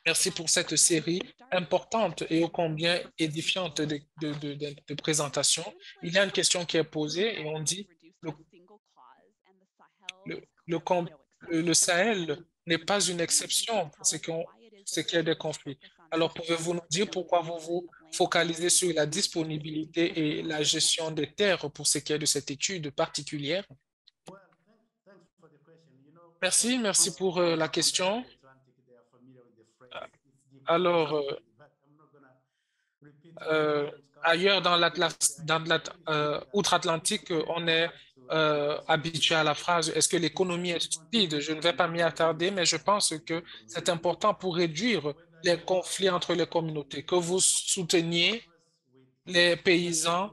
Merci pour cette série importante et ô combien édifiante de présentations. Il y a une question qui est posée et on dit le, le, le, com- le Sahel n'est pas une exception pour ce qui est des conflits. Alors, pouvez-vous nous dire pourquoi vous vous focalisez sur la disponibilité et la gestion des terres pour ce qui est de cette étude particulière? Merci pour la question. Alors, euh, ailleurs dans l'Atlas, outre-Atlantique, on est habitué à la phrase « Est-ce que l'économie est stupide ?» Je ne vais pas m'y attarder, mais je pense que c'est important pour réduire les conflits entre les communautés, que vous souteniez les paysans,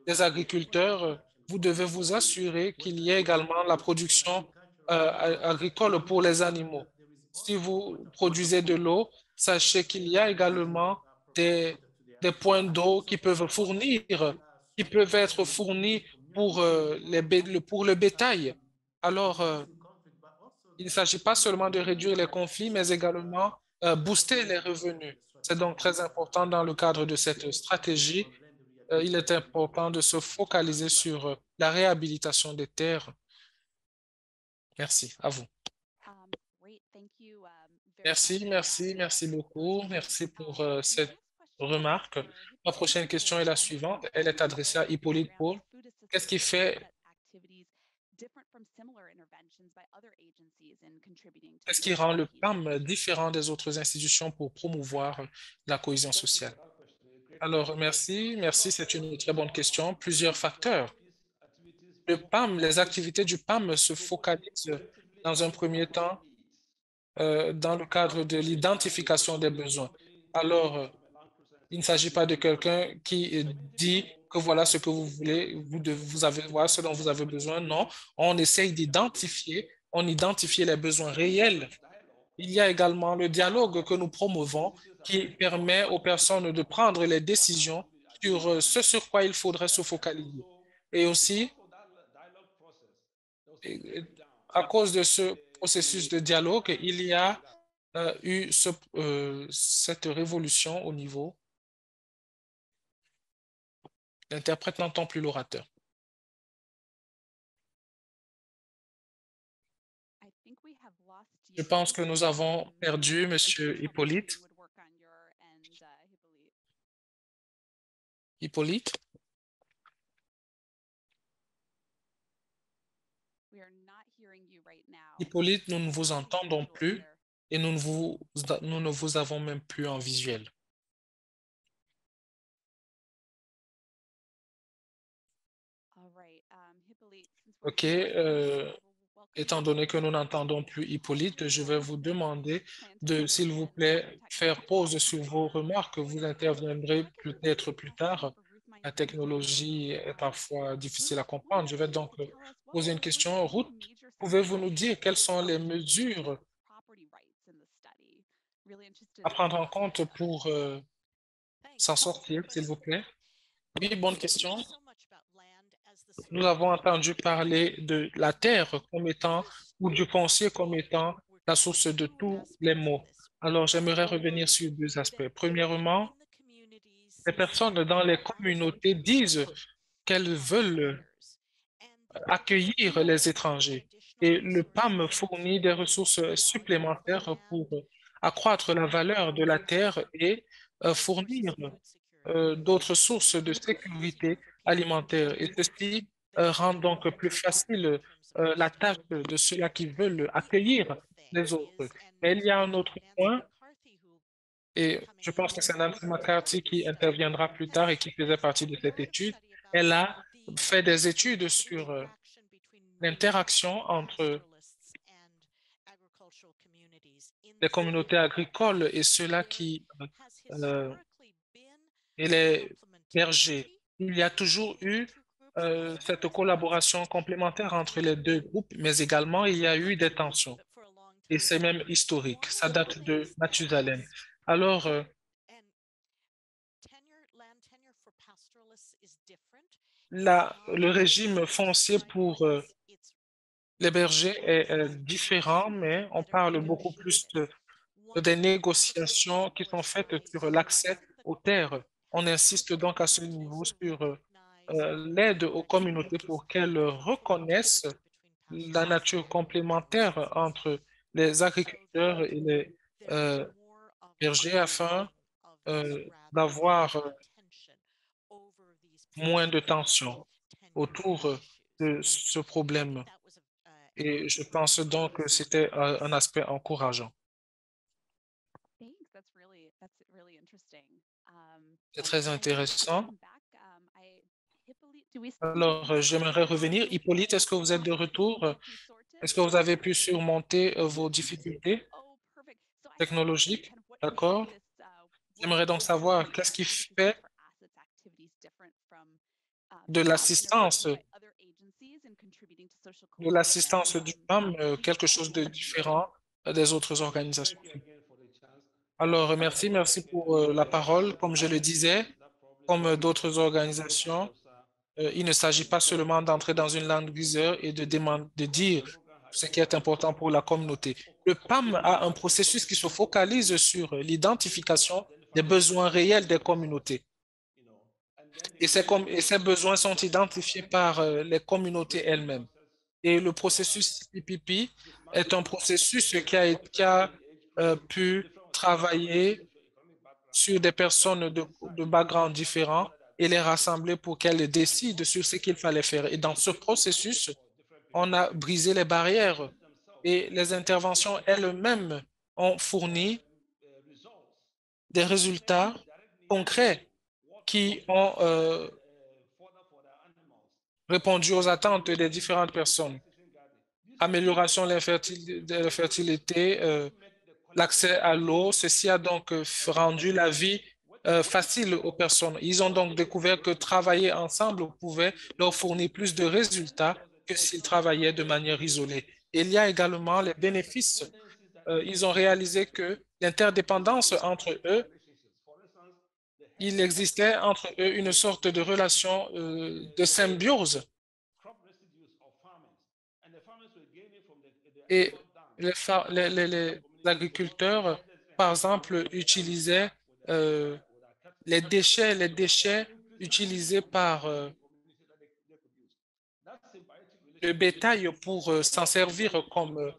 les agriculteurs, vous devez vous assurer qu'il y ait également la production agricole pour les animaux. Si vous produisez de l'eau, sachez qu'il y a également des, des points d'eau qui peuvent être fournis pour, pour le bétail. Alors, il ne s'agit pas seulement de réduire les conflits, mais également booster les revenus. C'est donc très important dans le cadre de cette stratégie. Il est important de se focaliser sur la réhabilitation des terres. Merci. À vous. Merci beaucoup. Merci pour cette remarque. Ma prochaine question est la suivante. Elle est adressée à Hippolyte Paul. Qu'est-ce qui fait Qu'est-ce qui rend le PAM différent des autres institutions pour promouvoir la cohésion sociale? Alors, merci, c'est une très bonne question. Plusieurs facteurs. Le PAM, les activités du PAM se focalisent dans un premier temps dans le cadre de l'identification des besoins. Alors, il ne s'agit pas de quelqu'un qui dit que voilà ce que vous voulez, vous avez, voilà ce dont vous avez besoin. Non, on essaye on identifie les besoins réels. Il y a également le dialogue que nous promouvons qui permet aux personnes de prendre les décisions sur ce sur quoi il faudrait se focaliser. Et aussi, et- à cause de ce processus de dialogue, il y a eu cette révolution au niveau. L'interprète n'entend plus l'orateur. Je pense que nous avons perdu Monsieur Hippolyte. Hippolyte? Hippolyte, nous ne vous entendons plus et nous ne vous avons même plus en visuel. OK. Étant donné que nous n'entendons plus Hippolyte, je vais vous demander de, s'il vous plaît, faire pause sur vos remarques. Vous interviendrez peut-être plus tard. La technologie est parfois difficile à comprendre. Je vais donc poser une question. Ruth, pouvez-vous nous dire quelles sont les mesures à prendre en compte pour s'en sortir, s'il vous plaît? Oui, bonne question. Nous avons entendu parler de la terre comme étant, ou du foncier comme étant la source de tous les maux. Alors, j'aimerais revenir sur deux aspects. Premièrement, les personnes dans les communautés disent qu'elles veulent accueillir les étrangers et le PAM fournit des ressources supplémentaires pour accroître la valeur de la terre et fournir d'autres sources de sécurité alimentaire. Et ceci rend donc plus facile la tâche de ceux-là qui veulent accueillir les autres. Mais il y a un autre point, et je pense que c'est Nancy McCarthy qui interviendra plus tard et qui faisait partie de cette étude. Elle a fait des études sur l'interaction entre les communautés agricoles et ceux-là euh, et les bergers. Il y a toujours eu cette collaboration complémentaire entre les deux groupes, mais également il y a eu des tensions. Et c'est même historique. Ça date de Mathusalem. Alors, le régime foncier pour les bergers est différent, mais on parle beaucoup plus des négociations qui sont faites sur l'accès aux terres. On insiste donc à ce niveau sur l'aide aux communautés pour qu'elles reconnaissent la nature complémentaire entre les agriculteurs et les euh, bergers afin d'avoir moins de tension autour de ce problème. Et je pense donc que c'était un aspect encourageant. Thanks. That's really interesting. C'est très intéressant. Hippolyte, do we Alors, j'aimerais revenir. Hippolyte, est-ce que vous êtes de retour? Est-ce que vous avez pu surmonter vos difficultés Oh, perfect. So I just wanted to technologiques? kind of what you D'accord. see this J'aimerais donc work savoir with qu'est-ce qui making fait different assets activities different from de PAM and are l'assistance working by other agencies and contributing to social de cohesion. l'assistance du PAM quelque chose de différent des autres organisations. Thank you again for the chance. Alors, I think merci like pour la parole. Comme je le disais, that problem comme is d'autres organisations, il ne s'agit pas seulement d'entrer dans une langue user et de dire ce qui est important pour la communauté. Le PAM a un processus qui se focalise sur l'identification des besoins réels des communautés. you know, and then Et ces besoins sont identifiés par les communautés elles-mêmes. Et le processus PPP est un processus qui a pu travailler sur des personnes de backgrounds différents et les rassembler pour qu'elles décident sur ce qu'il fallait faire. Et dans ce processus, on a brisé les barrières et les interventions elles-mêmes ont fourni des résultats concrets qui ont répondu aux attentes des différentes personnes. Amélioration de la fertilité, l'accès à l'eau. Ceci a donc rendu la vie facile aux personnes. Ils ont donc découvert que travailler ensemble pouvait leur fournir plus de résultats que s'ils travaillaient de manière isolée. Il y a également les bénéfices. Ils ont réalisé que l'interdépendance entre eux, il existait entre eux une sorte de relation de symbiose. Et les agriculteurs, par exemple, utilisaient les déchets utilisés par le bétail pour s'en servir comme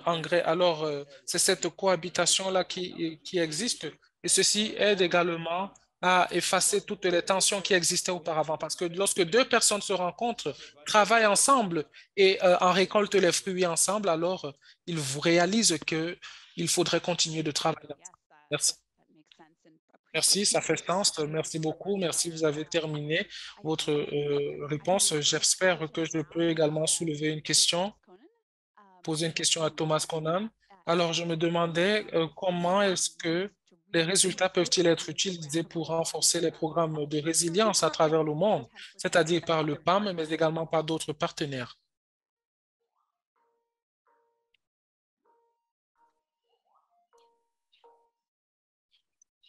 engrais. Alors, c'est cette cohabitation-là qui existe et ceci aide également à effacer toutes les tensions qui existaient auparavant parce que lorsque deux personnes se rencontrent, travaillent ensemble et en récoltent les fruits ensemble, alors ils vous réalisent qu'il faudrait continuer de travailler ensemble. Merci. Merci, ça fait sens. Merci beaucoup. Merci, vous avez terminé votre réponse. J'espère que je peux également soulever une question, poser une question à Thomas Conan. Alors, je me demandais comment est-ce que les résultats peuvent-ils être utilisés pour renforcer les programmes de résilience à travers le monde, c'est-à-dire par le PAM, mais également par d'autres partenaires.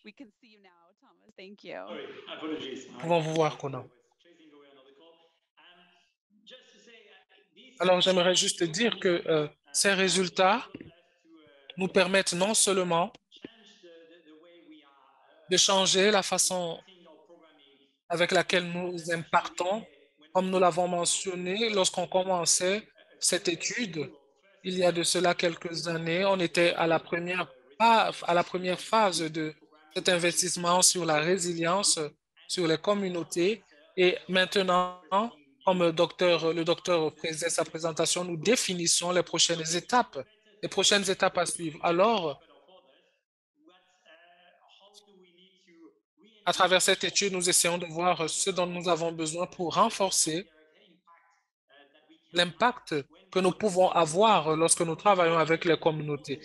We can see you now, Thomas. Thank you. Sorry, apologies. Pouvons vous voir, Conan? Chasing away another call. Just to say, Alors, j'aimerais juste dire que ces résultats nous permettent non seulement de changer la façon avec laquelle nous impactons, comme nous l'avons mentionné lorsqu'on commençait cette étude. Il y a de cela quelques années, on était à à la première phase de cet investissement sur la résilience, sur les communautés. Et maintenant, comme le docteur faisait sa présentation, nous définissons les prochaines étapes à suivre. Alors, à travers cette étude, nous essayons de voir ce dont nous avons besoin pour renforcer l'impact que nous pouvons avoir lorsque nous travaillons avec les communautés.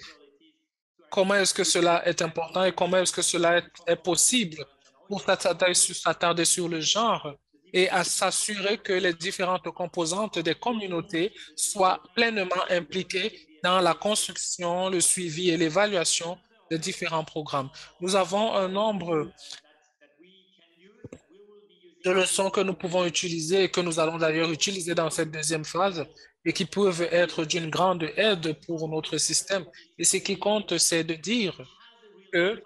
Comment est-ce que cela est important et comment est-ce que cela est possible pour s'attarder sur le genre et à s'assurer que les différentes composantes des communautés soient pleinement impliquées dans la construction, le suivi et l'évaluation des différents programmes. Nous avons un nombre de leçons que nous pouvons utiliser et que nous allons d'ailleurs utiliser dans cette deuxième phase et qui peuvent être d'une grande aide pour notre système. Et ce qui compte, c'est de dire que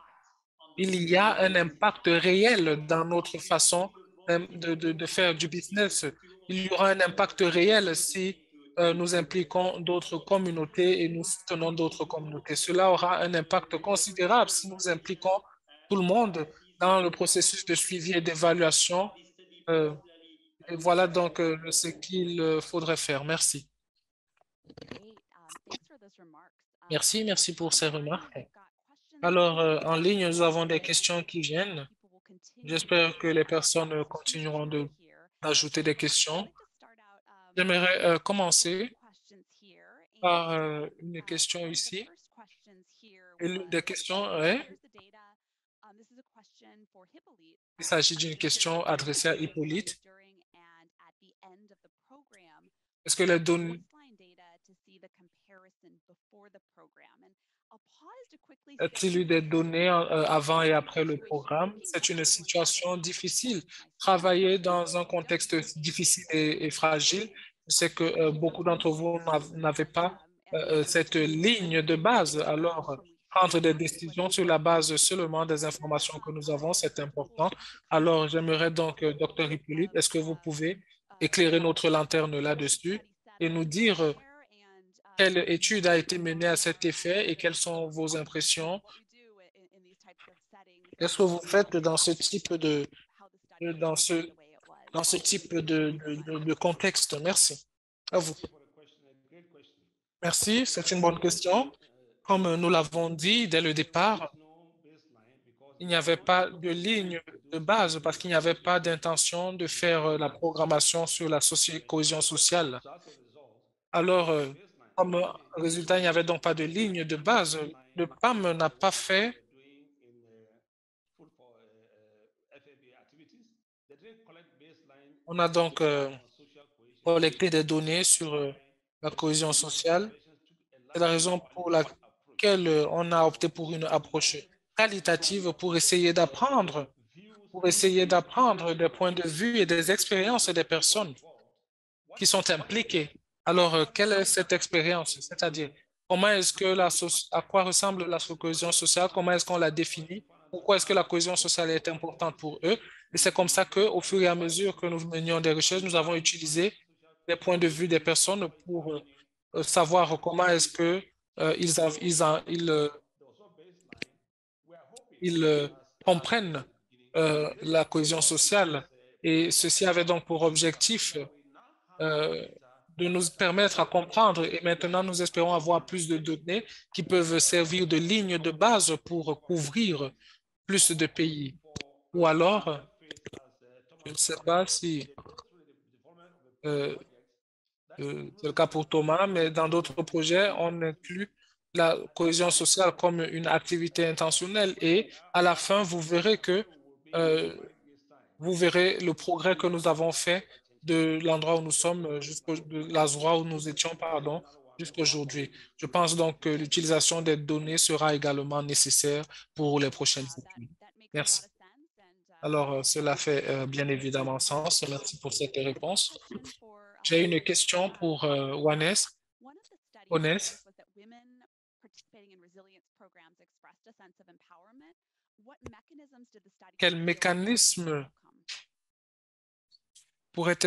il y a un impact réel dans notre façon de faire du business. Il y aura un impact réel si nous impliquons d'autres communautés et nous soutenons d'autres communautés. Cela aura un impact considérable si nous impliquons tout le monde dans le processus de suivi et d'évaluation. Euh, et voilà donc ce qu'il faudrait faire. Merci. Merci, merci pour ces remarques. Alors, en ligne, nous avons des questions qui viennent. J'espère que les personnes continueront d'ajouter des questions. J'aimerais commencer par une question ici. Et l'une des questions est, il s'agit d'une question adressée à Hippolyte. Est-ce que les données, a-t-il eu des données avant et après le programme? C'est une situation difficile. Travailler dans un contexte difficile et fragile, je sais que beaucoup d'entre vous n'avaient pas cette ligne de base. Alors, prendre des décisions sur la base seulement des informations que nous avons, c'est important. Alors, j'aimerais donc, Dr. Hippolyte, est-ce que vous pouvez éclairer notre lanterne là-dessus et nous dire quelle étude a été menée à cet effet et quelles sont vos impressions? Qu'est-ce que vous faites dans ce type dans ce, dans ce type de contexte? Merci. À vous. Merci, c'est une bonne question. Comme nous l'avons dit dès le départ, il n'y avait pas de ligne de base parce qu'il n'y avait pas d'intention de faire la programmation sur la cohésion sociale. Alors, comme résultat, il n'y avait donc pas de ligne de base. Le PAM n'a pas fait. On a donc collecté des données sur la cohésion sociale. C'est la raison pour laquelle on a opté pour une approche qualitative pour essayer d'apprendre des points de vue et des expériences des personnes qui sont impliquées. Alors, quelle est cette expérience? C'est-à-dire, comment est-ce que à quoi ressemble la cohésion sociale? Comment est-ce qu'on la définit? Pourquoi est-ce que la cohésion sociale est importante pour eux? Et c'est comme ça qu'au fur et à mesure que nous menions des recherches, nous avons utilisé les points de vue des personnes pour savoir comment est-ce que ils comprennent la cohésion sociale. Et ceci avait donc pour objectif euh, de nous permettre à comprendre. Et maintenant, nous espérons avoir plus de données qui peuvent servir de ligne de base pour couvrir plus de pays. Ou alors, je ne sais pas si euh, c'est le cas pour Thomas, mais dans d'autres projets, on inclut la cohésion sociale comme une activité intentionnelle et à la fin, euh, vous verrez le progrès que nous avons fait de l'endroit où nous sommes de l'endroit où nous étions, pardon, jusqu'aujourd'hui. Je pense donc que l'utilisation des données sera également nécessaire pour les prochaines études. Merci. Alors, cela fait bien évidemment sens. Merci pour cette réponse. J'ai une question pour Wannes. Onès. Quel mécanisme pourrait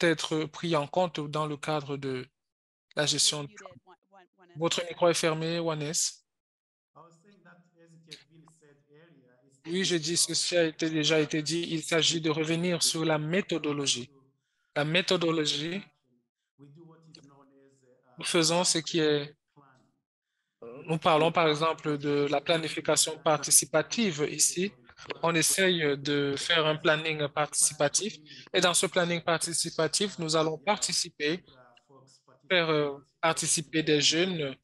être pris en compte dans le cadre de la gestion? Votre micro est fermé, Wannes. Oui, je dis, ceci a déjà été dit. Il s'agit de revenir sur la méthodologie. La méthodologie, nous faisons ce qui est, nous parlons par exemple de la planification participative ici. on essaye de faire un planning participatif. Et dans ce planning participatif, nous allons faire participer des jeunes,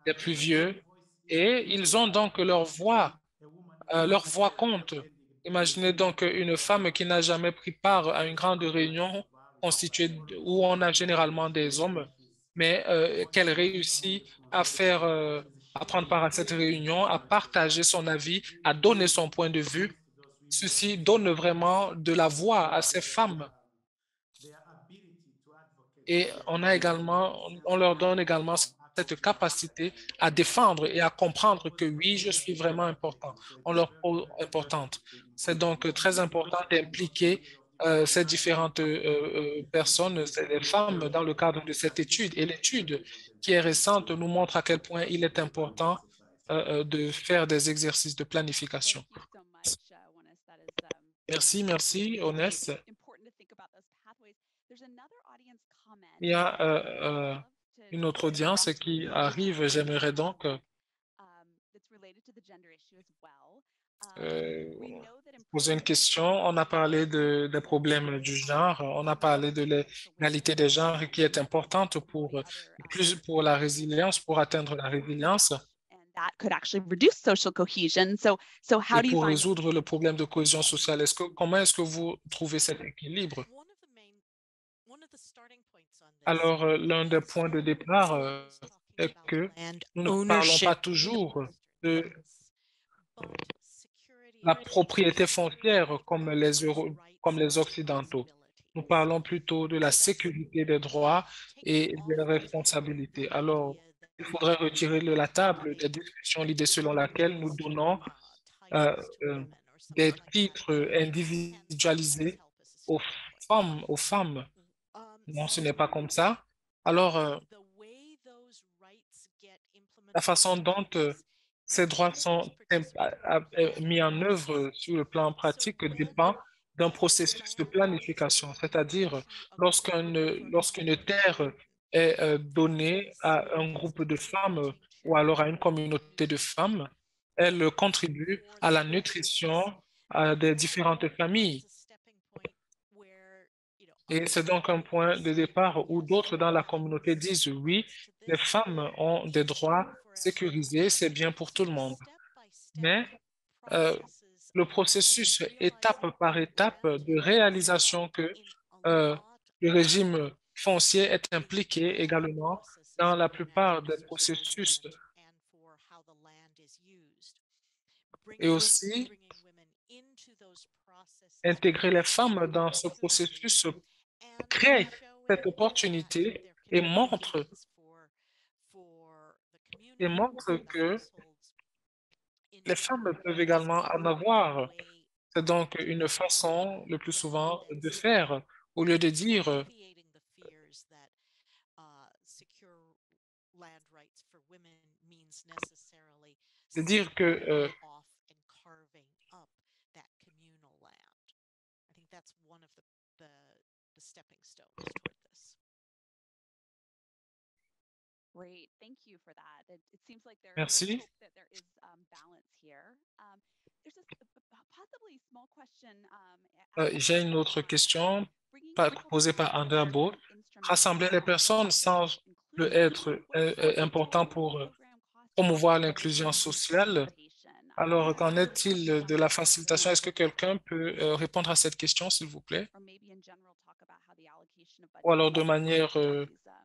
des plus vieux, et ils ont donc leur voix compte. Imaginez donc une femme qui n'a jamais pris part à une grande réunion où on a généralement des hommes, mais qu'elle réussit à à prendre part à cette réunion, à partager son avis, à donner son point de vue. Ceci donne vraiment de la voix à ces femmes. Et on leur donne également cette capacité à défendre et à comprendre que oui, je suis vraiment important. On leur importante. C'est donc très important d'impliquer ces différentes personnes, les femmes, dans le cadre de cette étude. Et l'étude qui est récente nous montre à quel point il est important de faire des exercices de planification. Thank you so much, Wannes. That is Merci, merci, Onès. important to think about those pathways. There's another audience comment. Il y a Love une autre audience qui arrive. J'aimerais donc that's related to the gender issue as well. euh, We know that poser une improving question. On a parlé des problèmes du genre, on a parlé de l'égalité des genres qui est importante pour la résilience, pour atteindre la résilience and that could actually reduce social cohesion. So how et do you pour find résoudre le problème de cohésion sociale. Comment est-ce que vous trouvez cet équilibre? Alors, l'un des points de départ est que nous ne parlons pas toujours de la propriété foncière comme les Occidentaux. Nous parlons plutôt de la sécurité des droits et des responsabilités. Alors, il faudrait retirer de la table des discussions l'idée selon laquelle nous donnons euh, euh, des titres individualisés aux aux femmes. Non, ce n'est pas comme ça. Alors, la façon dont ces droits sont mis en œuvre sur le plan pratique dépend d'un processus de planification, c'est-à-dire lorsqu'une terre est donnée à un groupe de femmes ou alors à une communauté de femmes, elle contribue à la nutrition des différentes familles. Et c'est donc un point de départ où d'autres dans la communauté disent oui, les femmes ont des droits sécurisés, c'est bien pour tout le monde. Mais euh, le processus étape par étape de réalisation que euh, le régime foncier est impliqué également dans la plupart des processus et aussi intégrer les femmes dans ce processus crée cette opportunité et montre que les femmes peuvent également en avoir. C'est donc une façon, le plus souvent, de faire, au lieu de dire, que Great, thank you for that. It seems like there's merci. hope that there is balance here. There's possibly small question. J'ai une autre question posée par Andrea Beau. Rassembler Rassembler les personnes semble être important pour promouvoir l'inclusion sociale. Alors, qu'en est-il de la facilitation? Est-ce que quelqu'un peut répondre à cette question, s'il vous plaît? Ou alors, de manière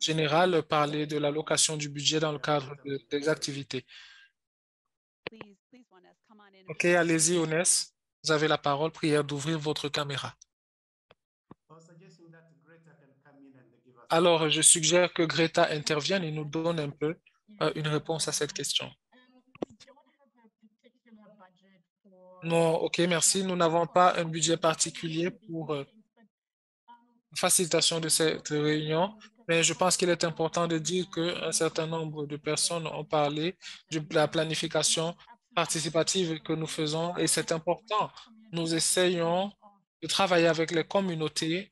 générale, parler de l'allocation du budget dans le cadre des activités. OK, allez-y, Onès. Vous avez la parole. Prière d'ouvrir votre caméra. Alors, je suggère que Greta intervienne et nous donne un peu une réponse à cette question. Non, OK, merci. Nous n'avons pas un budget particulier pour facilitation de cette réunion, mais je pense qu'il est important de dire qu'un certain nombre de personnes ont parlé de la planification participative que nous faisons et c'est important. Nous essayons de travailler avec les communautés.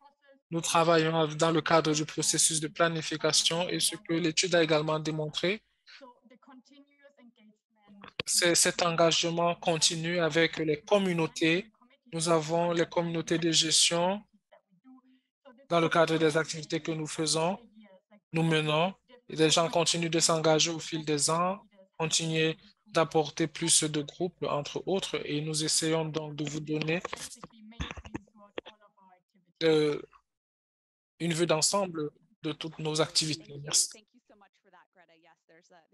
Nous travaillons dans le cadre du processus de planification et ce que l'étude a également démontré, cet engagement continu avec les communautés. Nous avons les communautés de gestion dans le cadre des activités que nous menons. Et les gens continuent de s'engager au fil des ans, continuer d'apporter plus de groupes, entre autres, et nous essayons donc de vous donner euh, une vue d'ensemble de toutes nos activités. Merci. Thank you so much for that, Greta. Yes,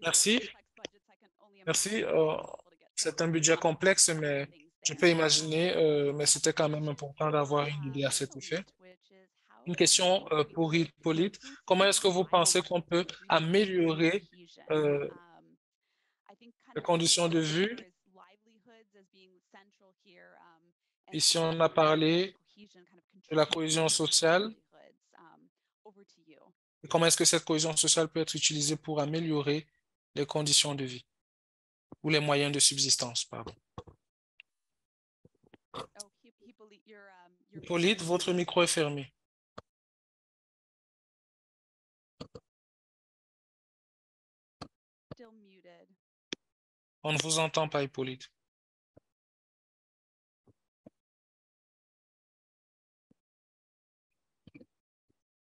Merci. complex budgets. I can only Merci. imagine how difficult to get C'est un budget complexe, mais je peux imaginer, mais there. c'était quand même important d'avoir une idée à cet effet. Which is how Une do question you pour Hippolyte. include Comment est-ce que vous pensez qu'on peut resources améliorer cohesion? euh, I think kind les of conditions de vue? there is livelihoods as being central here, and Ici, how on a parlé cohesion kind of de la contributes cohésion to sociale. livelihoods. Over to you. Et comment est-ce que cette cohésion sociale peut être utilisée pour améliorer les conditions de vie ou les moyens de subsistance, pardon. Oh, Hippolyte, your Hippolyte, votre micro est fermé. still muted. On ne vous entend pas, Hippolyte.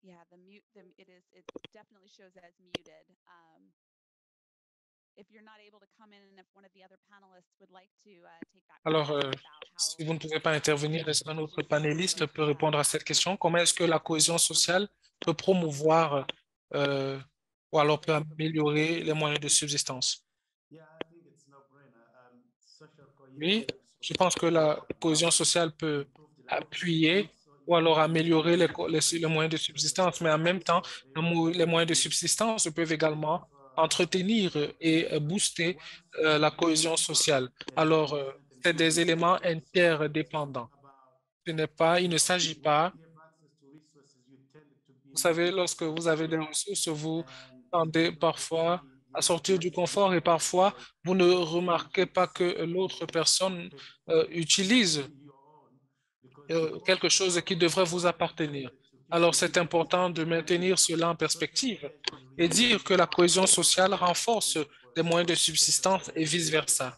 Yeah, it definitely shows as muted. If you're not able to come in and if one of the other panelists would like to take that Alors, question about si how vous ne pouvez pas intervenir, est-ce qu'un autre panéliste peut répondre à cette question? Comment est-ce que la cohésion sociale peut promouvoir ou alors peut améliorer les moyens de subsistance? Oui, je pense que la cohésion sociale peut appuyer ou alors améliorer les moyens de subsistance, mais en même temps, les moyens de subsistance peuvent également entretenir et booster la cohésion sociale. Alors, c'est des éléments interdépendants. Il ne s'agit pas, vous savez, lorsque vous avez des ressources, vous tendez parfois à sortir du confort et parfois, vous ne remarquez pas que l'autre personne utilise quelque chose qui devrait vous appartenir. Alors, c'est important de maintenir cela en perspective et dire que la cohésion sociale renforce les moyens de subsistance et vice-versa.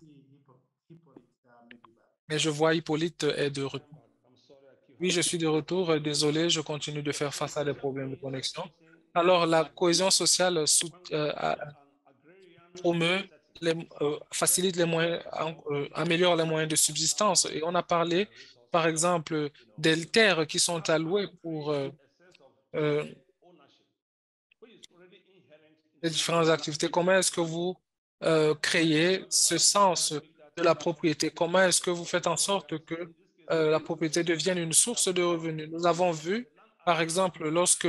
Mais je vois Hippolyte est de retour. I'm sorry, I keep Oui, je having suis de technical retour. difficulties. Désolé, je continue de faire So face à des social problèmes de cohesion connexion. something Alors, la that cohésion sociale when we look at an agrarian promeut, setting, facilite les moyens, améliore les moyens de subsistance. Et on a parlé, par exemple, des terres qui sont allouées pour euh, which is already inherent in les the différentes activités. Comment est-ce que vous créez ce sens de la propriété? Comment est-ce que vous faites en sorte que la propriété devienne une source de revenus? Nous avons vu, par exemple, lorsque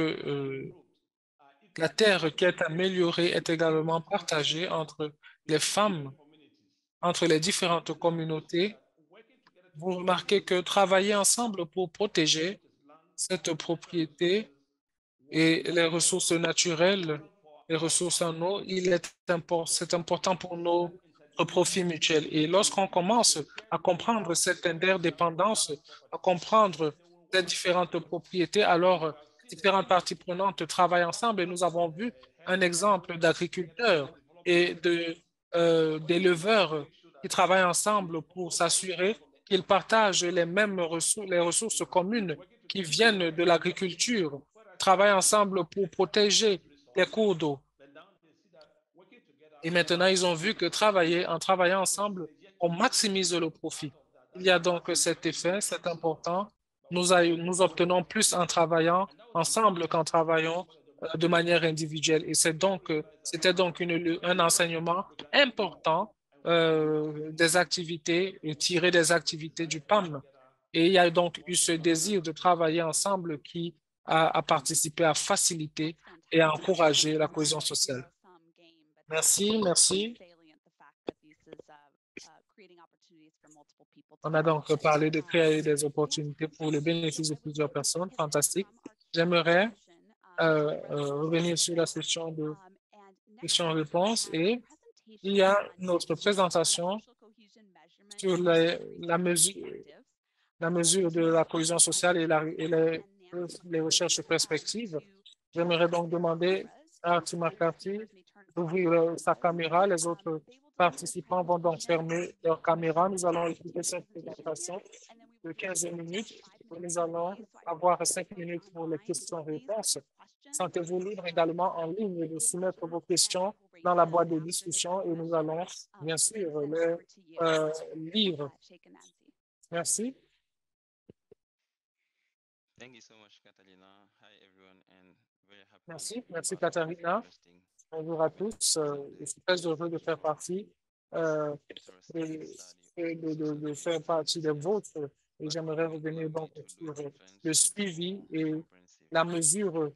la terre qui est améliorée est également partagée entre les femmes, entre les différentes communautés. Vous remarquez que travailler ensemble pour protéger cette propriété et les ressources naturelles, les ressources en eau, c'est important pour nos profits mutuels. Et lorsqu'on commence à comprendre cette interdépendance, à comprendre ces différentes propriétés, alors différentes parties prenantes travaillent ensemble et nous avons vu un exemple d'agriculteurs et d'éleveurs qui travaillent ensemble pour s'assurer qu'ils partagent les mêmes ressources, les ressources communes qui viennent de l'agriculture, travaillent ensemble pour protéger les cours d'eau. Et maintenant, ils ont vu que en travaillant ensemble, on maximise le profit. Il y a donc cet effet, c'est important. Nous obtenons plus en travaillant ensemble qu'en travaillant de manière individuelle. Et c'était donc un enseignement important des activités, tiré des activités du PAM. Et il y a donc eu ce désir de travailler ensemble qui a participé à faciliter et à encourager la cohésion sociale. Merci, merci. On a donc parlé de créer des opportunités pour le bénéfice de plusieurs personnes. Fantastique. J'aimerais revenir sur la session de questions-réponses et il y a notre présentation sur la mesure de la cohésion sociale et les recherches perspectives. J'aimerais donc demander à Artie McCarthy ouvrir sa caméra. Les autres participants vont donc fermer leur caméra. Nous allons écouter cette présentation de 15 minutes. Nous allons avoir 5 minutes pour les questions-réponses. Sentez-vous libre également en ligne de soumettre vos questions dans la boîte de discussion et nous allons bien sûr les lire. Merci. Merci Katharina. Bonjour à tous. Je suis très heureux de faire partie de faire partie des vôtres et j'aimerais revenir donc sur le suivi et la mesure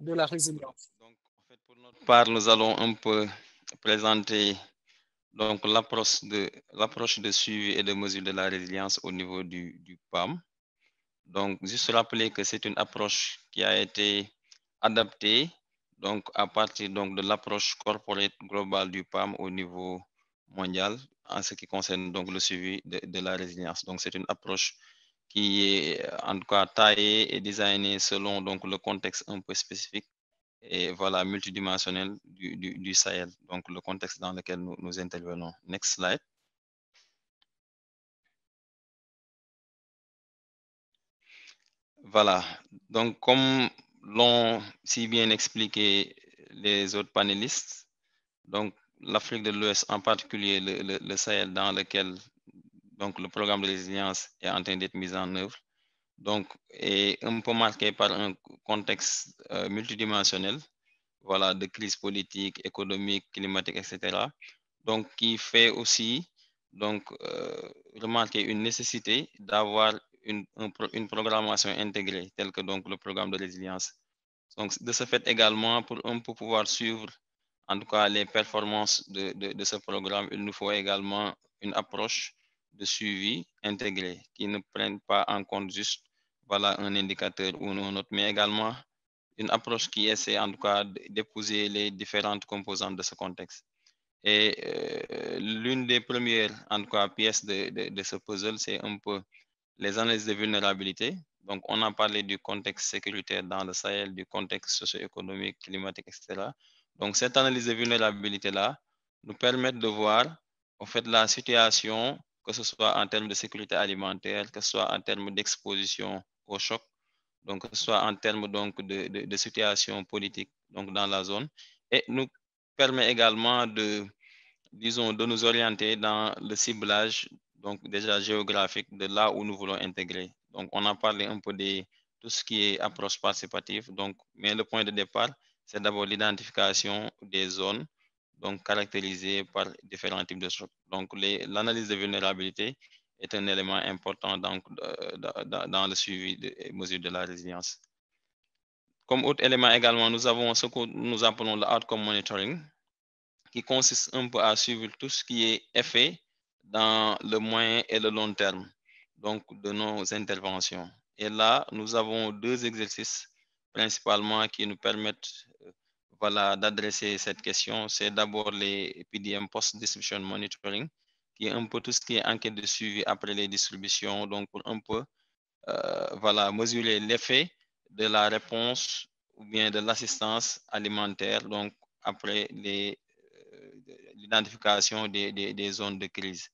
de la résilience. Donc, en fait, pour notre part, nous allons un peu présenter donc l'approche de suivi et de mesure de la résilience au niveau du PAM. Donc, juste rappeler que c'est une approche qui a été adaptée donc à partir donc de l'approche corporate globale du PAM au niveau mondial en ce qui concerne donc le suivi de la résilience. Donc, c'est une approche qui est en tout cas taillée et designée selon donc le contexte un peu spécifique et voilà multidimensionnel du Sahel, donc le contexte dans lequel nous intervenons. Next slide. Voilà, donc comme l'ont si bien expliqué les autres panélistes, donc l'Afrique de l'Ouest, en particulier le Sahel dans lequel donc le programme de résilience est en train d'être mis en œuvre, donc est un peu marqué par un contexte multidimensionnel, voilà, de crise politique, économique, climatique, etc. Donc qui fait aussi donc remarquer une nécessité d'avoir une programmation intégrée telle que donc le programme de résilience. Donc de ce fait également, pour un peu pouvoir suivre en tout cas les performances de ce programme, il nous faut également une approche de suivi intégré qui ne prenne pas en compte juste voilà un indicateur ou un autre, mais également une approche qui essaie en tout cas d'épouser les différentes composantes de ce contexte. Et l'une des premières en tout cas pièces de ce puzzle, c'est un peu les analyses de vulnérabilité. Donc, on a parlé du contexte sécuritaire dans le Sahel, du contexte socio-économique, climatique, etc. Donc, cette analyse de vulnérabilité-là nous permet de voir, en fait, la situation, que ce soit en termes de sécurité alimentaire, que ce soit en termes d'exposition au choc, donc que ce soit en termes donc de situation politique donc dans la zone, et nous permet également disons, de nous orienter dans le ciblage donc déjà géographique de là où nous voulons intégrer. Donc, on a parlé un peu de tout ce qui est approche participative. Donc, mais le point de départ, c'est d'abord l'identification des zones donc caractérisées par différents types de chocs. Donc, l'analyse de vulnérabilité est un élément important donc, dans le suivi des mesures de la résilience. Comme autre élément également, nous avons ce que nous appelons le outcome monitoring, qui consiste un peu à suivre tout ce qui est effet dans le moyen et le long terme donc de nos interventions. Et là, nous avons deux exercices principalement qui nous permettent voilà, d'adresser cette question. C'est d'abord les PDM Post-Distribution Monitoring, qui est un peu tout ce qui est enquête de suivi après les distributions, donc pour un peu voilà, mesurer l'effet de la réponse ou bien de l'assistance alimentaire donc après l'identification des zones de crise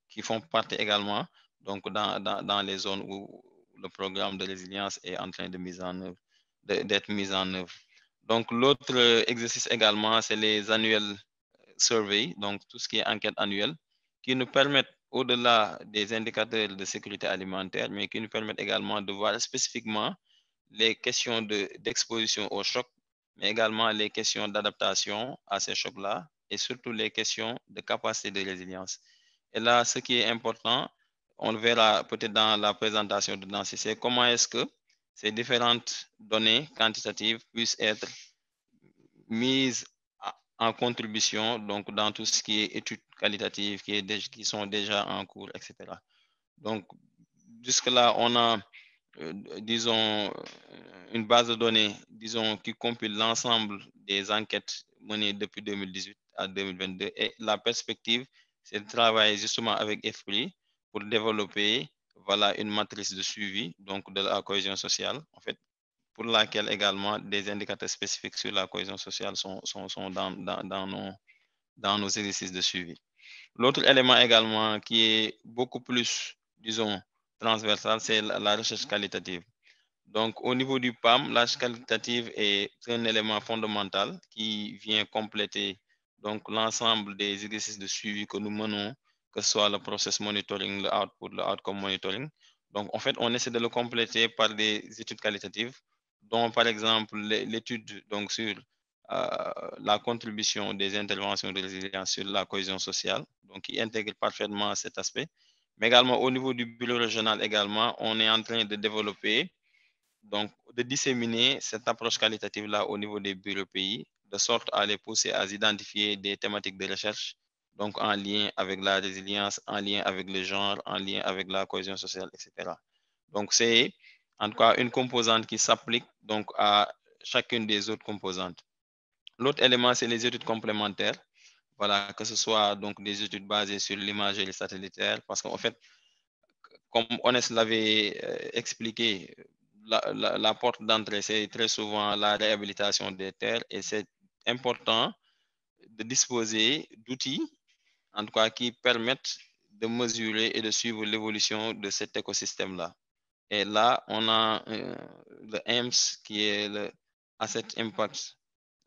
qui font partie également donc dans les zones où le programme de résilience est en train d'être mis en œuvre. Donc l'autre exercice également, c'est les annuels surveys, donc tout ce qui est enquête annuelle, qui nous permettent au-delà des indicateurs de sécurité alimentaire, mais qui nous permettent également de voir spécifiquement les questions d'exposition au choc, mais également les questions d'adaptation à ces chocs-là et surtout les questions de capacité de résilience. Et là, ce qui est important, on le verra peut-être dans la présentation de Nancy, c'est comment est-ce que ces différentes données quantitatives puissent être mises en contribution donc dans tout ce qui est études qualitatives qui sont déjà en cours, etc. Donc, jusque-là, on a, disons, une base de données, disons, qui compile l'ensemble des enquêtes menées depuis 2018 à 2022. Et la perspective, c'est de travailler justement avec EFPRI pour développer voilà, une matrice de suivi donc de la cohésion sociale, en fait, pour laquelle également des indicateurs spécifiques sur la cohésion sociale sont dans nos exercices de suivi. L'autre élément également qui est beaucoup plus, disons, transversal, c'est la recherche qualitative. Donc, au niveau du PAM, la recherche qualitative est un élément fondamental qui vient compléter donc l'ensemble des exercices de suivi que nous menons, que ce soit le process monitoring, le output, le outcome monitoring. Donc, en fait, on essaie de le compléter par des études qualitatives, dont par exemple l'étude donc sur la contribution des interventions de résilience sur la cohésion sociale, donc qui intègre parfaitement cet aspect. Mais également au niveau du bureau régional également, on est en train de développer, donc de disséminer cette approche qualitative-là au niveau des bureaux pays, de sorte à les pousser à identifier des thématiques de recherche, donc en lien avec la résilience, en lien avec le genre, en lien avec la cohésion sociale, etc. Donc c'est en tout cas une composante qui s'applique donc à chacune des autres composantes. L'autre élément, c'est les études complémentaires. Voilà, que ce soit donc des études basées sur l'imagerie satellitaire, parce qu'en fait, comme Honest l'avait expliqué, la porte d'entrée, c'est très souvent la réhabilitation des terres et c'est important de disposer d'outils, en tout cas, qui permettent de mesurer et de suivre l'évolution de cet écosystème-là. Et là, on a le AIMS qui est le Asset Impact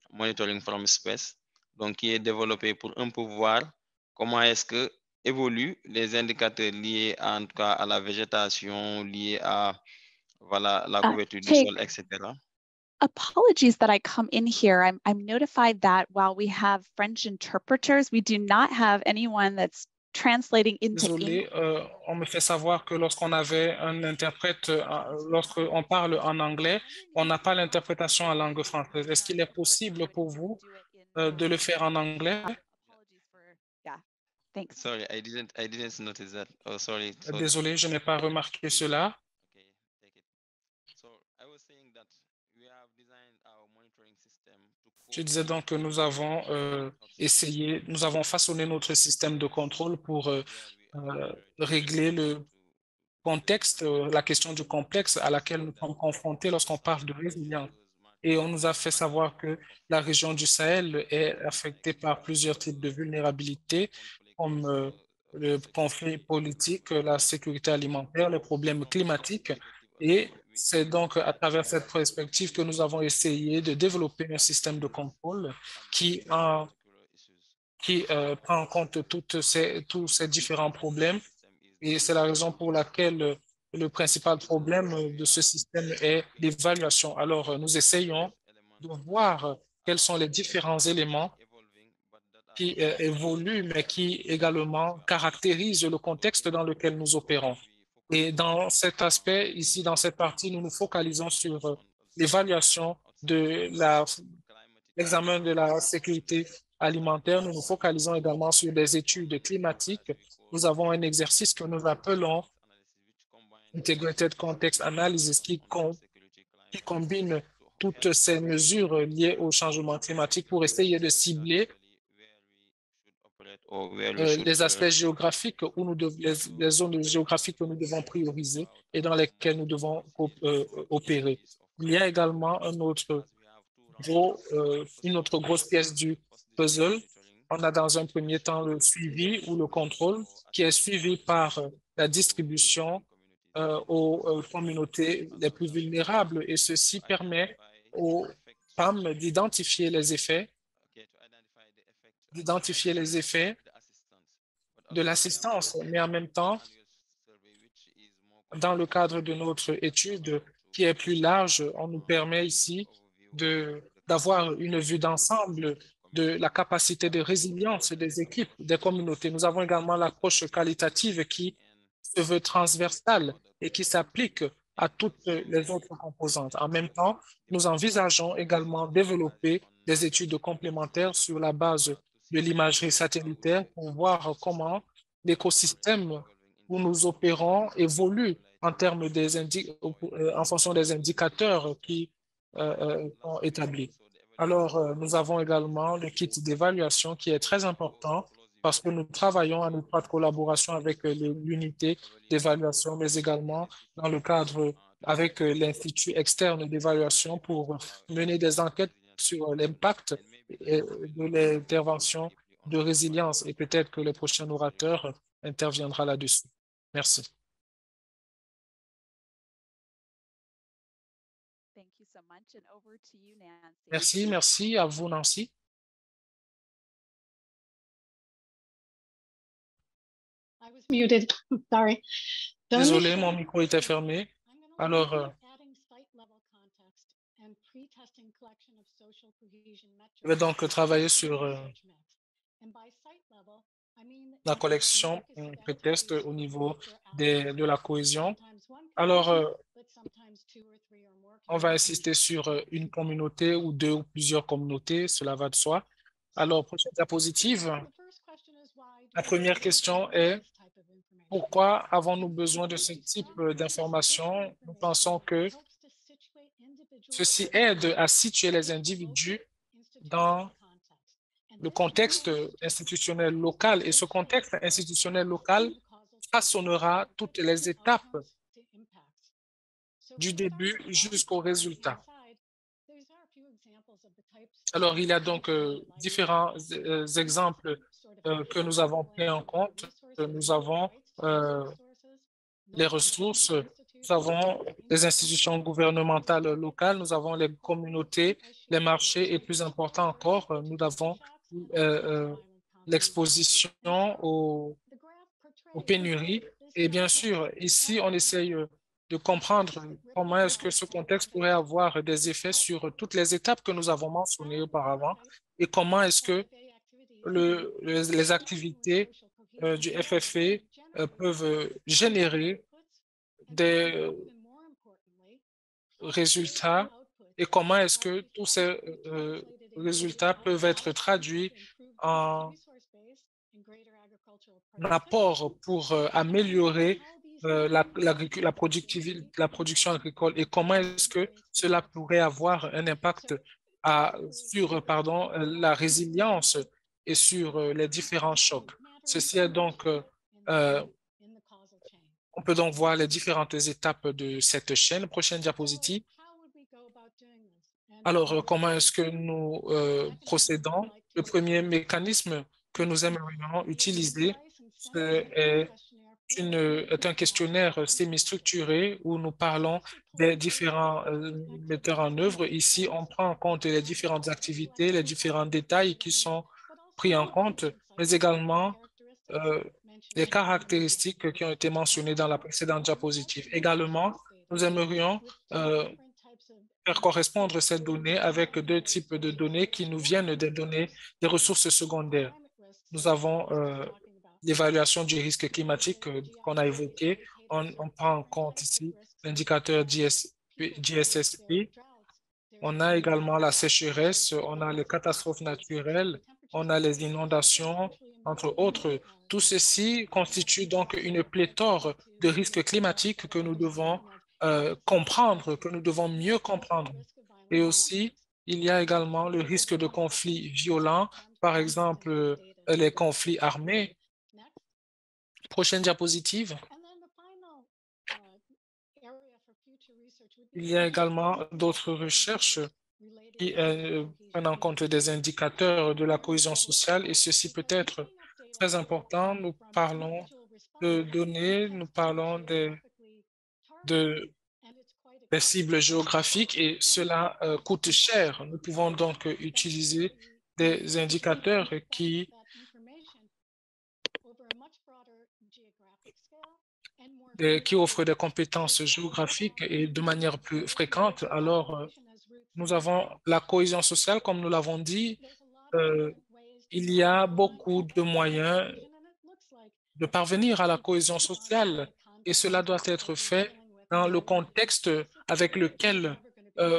Monitoring from Space, donc qui est développé pour un peu voir comment est-ce que évoluent les indicateurs liés en tout cas à la végétation, liés à voilà, la couverture du sol, etc. Apologies that I come in here. I'm notified that while we have French interpreters, we do not have anyone that's translating into Désolé, on me fait savoir que lorsqu'on avait un interprète, lorsqu'on parle en anglais, on n'a pas l'interprétation en langue française. Est-ce qu'il est possible pour vous de le faire en anglais? Thanks. Sorry, I didn't notice that. Oh, sorry. Désolé, je n'ai pas remarqué cela. Okay, take it. So I was saying that we have designed our monitoring system to Je disais donc que nous avons essayé, nous avons façonné notre système de contrôle pour régler le contexte, la question du complexe à laquelle nous sommes confrontés lorsqu'on parle de résilience. Et on nous a fait savoir que la région du Sahel est affectée par plusieurs types de vulnérabilités, comme le conflit politique, la sécurité alimentaire, les problèmes climatiques. Et c'est donc à travers cette perspective que nous avons essayé de développer un système de contrôle qui prend en compte tous ces différents problèmes. Et c'est la raison pour laquelle le principal problème de ce système est l'évaluation. Alors, nous essayons de voir quels sont les différents éléments qui évoluent, mais qui également caractérisent le contexte dans lequel nous opérons. Et dans cet aspect, ici, dans cette partie, nous nous focalisons sur l'évaluation de l'examen de la sécurité alimentaire. Nous nous focalisons également sur des études climatiques. Nous avons un exercice que nous appelons Integrated Context Analysis qui combine toutes ces mesures liées au changement climatique pour essayer de cibler les aspects géographiques où les zones géographiques que nous devons prioriser et dans lesquelles nous devons opérer. Il y a également une autre grosse pièce du puzzle. On a dans un premier temps le suivi ou le contrôle qui est suivi par la distribution aux communautés les plus vulnérables et ceci permet aux femmes d'identifier les effets de l'assistance, mais en même temps, dans le cadre de notre étude qui est plus large, on nous permet ici d'avoir une vue d'ensemble de la capacité de résilience des équipes, des communautés. Nous avons également l'approche qualitative qui se veut transversale et qui s'applique à toutes les autres composantes. En même temps, nous envisageons également développer des études complémentaires sur la base de l'imagerie satellitaire pour voir comment l'écosystème où nous opérons évolue en termes en fonction des indicateurs qui sont établis. Alors, nous avons également le kit d'évaluation qui est très important parce que nous travaillons en étroite collaboration avec l'unité d'évaluation, mais également dans le cadre avec l'Institut externe d'évaluation pour mener des enquêtes sur l'impact de l'intervention de résilience. Et peut-être que le prochain orateur interviendra là-dessus. Merci. Merci à vous, Nancy. Muted. Sorry. Désolé, mon micro était fermé. Alors, je vais donc travailler sur la collection pré-test au niveau de la cohésion. Alors, on va insister sur une communauté ou deux ou plusieurs communautés, cela va de soi. Alors, prochaine diapositive. La première question est: pourquoi avons-nous besoin de ce type d'information? Nous pensons que ceci aide à situer les individus dans le contexte institutionnel local, et ce contexte institutionnel local façonnera toutes les étapes du début jusqu'au résultat. Alors, il y a donc différents exemples que nous avons pris en compte. Nous avons les ressources, nous avons les institutions gouvernementales locales, nous avons les communautés, les marchés, et plus important encore, nous avons l'exposition aux pénuries. Et bien sûr, ici, on essaye de comprendre comment est-ce que ce contexte pourrait avoir des effets sur toutes les étapes que nous avons mentionnées auparavant, et comment est-ce que les activités du FFA peuvent générer des résultats, et comment est-ce que tous ces résultats peuvent être traduits en apport pour améliorer la production agricole, et comment est-ce que cela pourrait avoir un impact sur la résilience et sur les différents chocs. Ceci est donc, on peut donc voir les différentes étapes de cette chaîne. Prochaine diapositive. Alors, comment est-ce que nous procédons? Le premier mécanisme que nous aimerions utiliser est un questionnaire semi-structuré où nous parlons des différents metteurs en œuvre. Ici, on prend en compte les différentes activités, les différents détails qui sont pris en compte, mais également les caractéristiques qui ont été mentionnées dans la précédente diapositive. Également, nous aimerions faire correspondre ces données avec deux types de données qui nous viennent des données des ressources secondaires. Nous avons l'évaluation du risque climatique qu'on a évoqué. On prend en compte ici l'indicateur GSSP. On a également la sécheresse, on a les catastrophes naturelles, on a les inondations, entre autres. Tout ceci constitue donc une pléthore de risques climatiques que nous devons comprendre, que nous devons mieux comprendre. Et aussi, il y a également le risque de conflits violents, par exemple les conflits armés. Prochaine diapositive. Il y a également d'autres recherches qui prennent en compte des indicateurs de la cohésion sociale, et ceci peut être très important. Nous parlons de données, nous parlons des cibles géographiques, et cela coûte cher. Nous pouvons donc utiliser des indicateurs qui offrent des compétences géographiques et de manière plus fréquente. Alors, nous avons la cohésion sociale, comme nous l'avons dit. Il y a beaucoup de moyens de parvenir à la cohésion sociale, et cela doit être fait dans le contexte avec lequel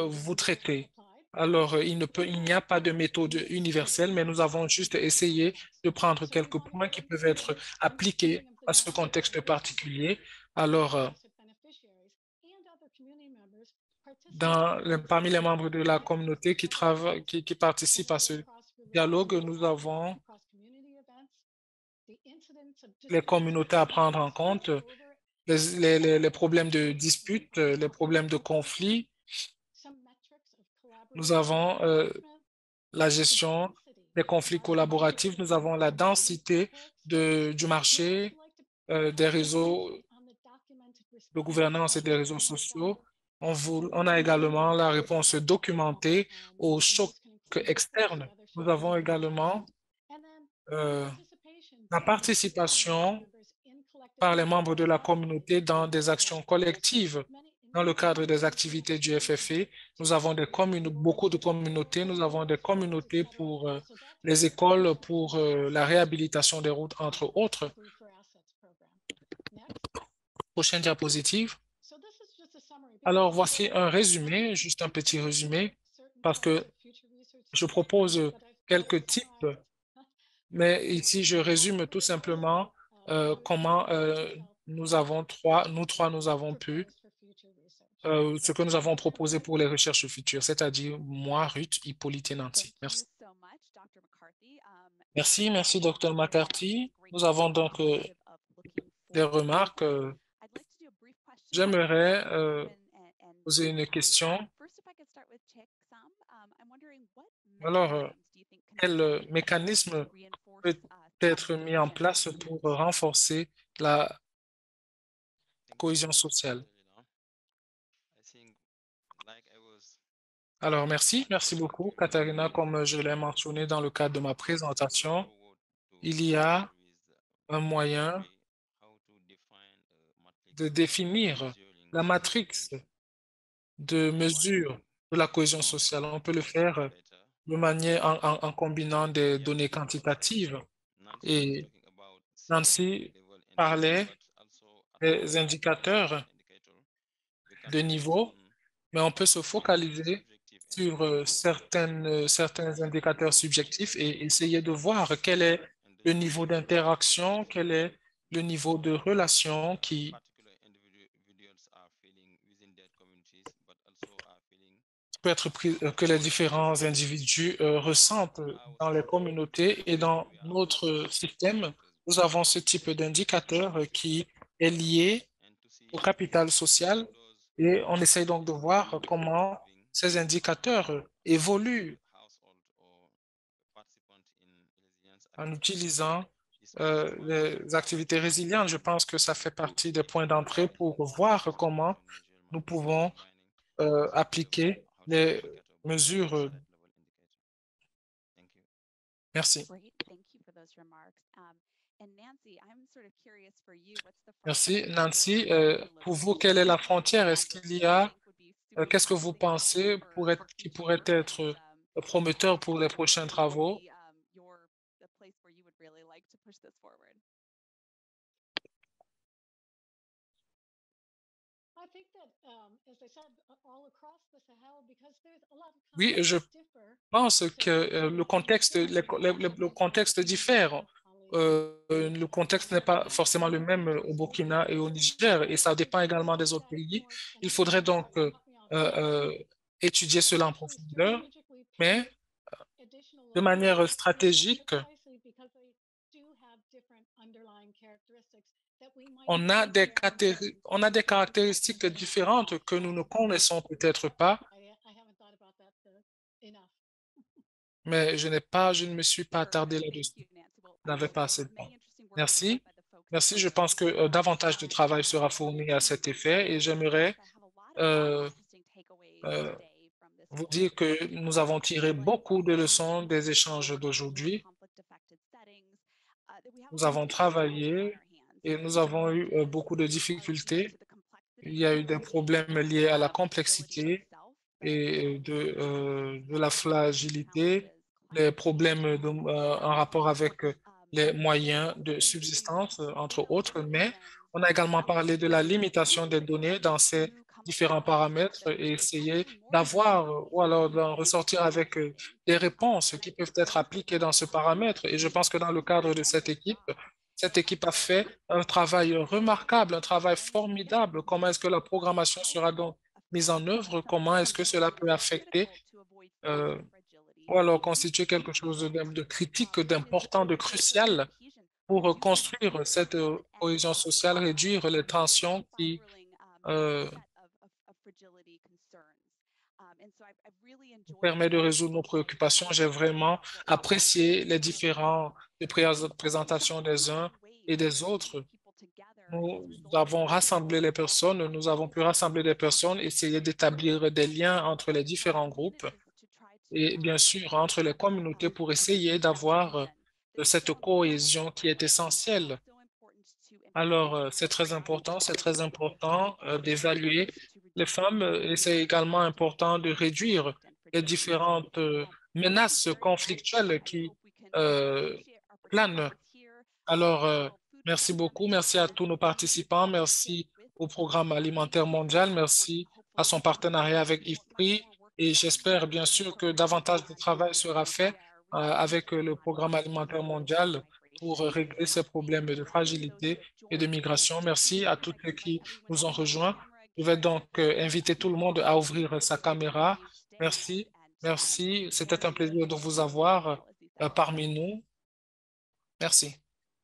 vous traitez. Alors, il n'y a pas de méthode universelle, mais nous avons juste essayé de prendre quelques points qui peuvent être appliqués à ce contexte particulier. Alors, parmi les membres de la communauté qui participent à ce dialogue, nous avons les communautés à prendre en compte. les problèmes de dispute, les problèmes de conflit. Nous avons la gestion des conflits collaboratifs, nous avons la densité du marché, des réseaux de gouvernance et des réseaux sociaux. On a également la réponse documentée aux chocs externes. Nous avons également la participation par les membres de la communauté dans des actions collectives. Dans le cadre des activités du FFE, nous avons beaucoup de communautés. Nous avons des communautés pour les écoles, pour la réhabilitation des routes, entre autres. Prochaine diapositive. Alors, voici un résumé, juste un petit résumé, parce que je propose quelques types, mais ici, je résume tout simplement comment nous trois, nous avons pu, ce que nous avons proposé pour les recherches futures, c'est-à-dire moi, Ruth, Hippolyte et Nancy. Merci. Merci, Dr. McCarthy. Nous avons donc des remarques. J'aimerais poser une question. Alors, quel mécanisme peut être mis en place pour renforcer la cohésion sociale? Alors, merci beaucoup, Katharina. Comme je l'ai mentionné dans le cadre de ma présentation, il y a un moyen de définir la matrice de mesure de la cohésion sociale. On peut le faire de manière en combinant des données quantitatives. Et Nancy parlait des indicateurs de niveau, mais on peut se focaliser sur certains indicateurs subjectifs et essayer de voir quel est le niveau d'interaction, quel est le niveau de relation peut être que les différents individus ressentent dans les communautés et dans notre système. Nous avons ce type d'indicateur qui est lié au capital social et on essaye donc de voir comment ces indicateurs évoluent en utilisant les activités résilientes. Je pense que ça fait partie des points d'entrée pour voir comment nous pouvons appliquer les mesures. Merci. Merci. Nancy, pour vous, quelle est la frontière? Est-ce qu'il y a, qu'est-ce que vous pensez qui pourrait être prometteur pour les prochains travaux? Oui, je pense que le contexte diffère. Le contexte n'est pas forcément le même au Burkina et au Niger et ça dépend également des autres pays. Il faudrait donc étudier cela en profondeur, mais de manière stratégique, on a des caractéristiques différentes que nous ne connaissons peut-être pas, mais je ne me suis pas attardé là-dessus. Je n'avais pas assez de temps. Merci. Merci. Je pense que davantage de travail sera fourni à cet effet et j'aimerais vous dire que nous avons tiré beaucoup de leçons des échanges d'aujourd'hui. Nous avons travaillé et nous avons eu beaucoup de difficultés. Il y a eu des problèmes liés à la complexité et de la fragilité, les problèmes en rapport avec les moyens de subsistance, entre autres, mais on a également parlé de la limitation des données dans ces différents paramètres et essayer d'avoir ou alors d'en ressortir avec des réponses qui peuvent être appliquées dans ce paramètre. Et je pense que dans le cadre de cette équipe a fait un travail remarquable, un travail formidable. Comment est-ce que la programmation sera donc mise en œuvre? Comment est-ce que cela peut affecter ou alors constituer quelque chose de critique, d'important, de crucial pour construire cette cohésion sociale, réduire les tensions qui permet de résoudre nos préoccupations. J'ai vraiment apprécié les différentes présentations des uns et des autres. Nous avons rassemblé les personnes, nous avons pu rassembler des personnes, essayer d'établir des liens entre les différents groupes et bien sûr entre les communautés pour essayer d'avoir cette cohésion qui est essentielle. Alors, c'est très important d'évaluer les femmes et c'est également important de réduire les différentes menaces conflictuelles qui planent. Alors, merci beaucoup. Merci à tous nos participants. Merci au Programme alimentaire mondial. Merci à son partenariat avec IFPRI. Et j'espère bien sûr que davantage de travail sera fait avec le Programme alimentaire mondial pour régler ces problèmes de fragilité et de migration. Merci à tous ceux qui nous ont rejoints. Je vais donc inviter tout le monde à ouvrir sa caméra. Merci. Merci. C'était un plaisir de vous avoir parmi nous. Merci.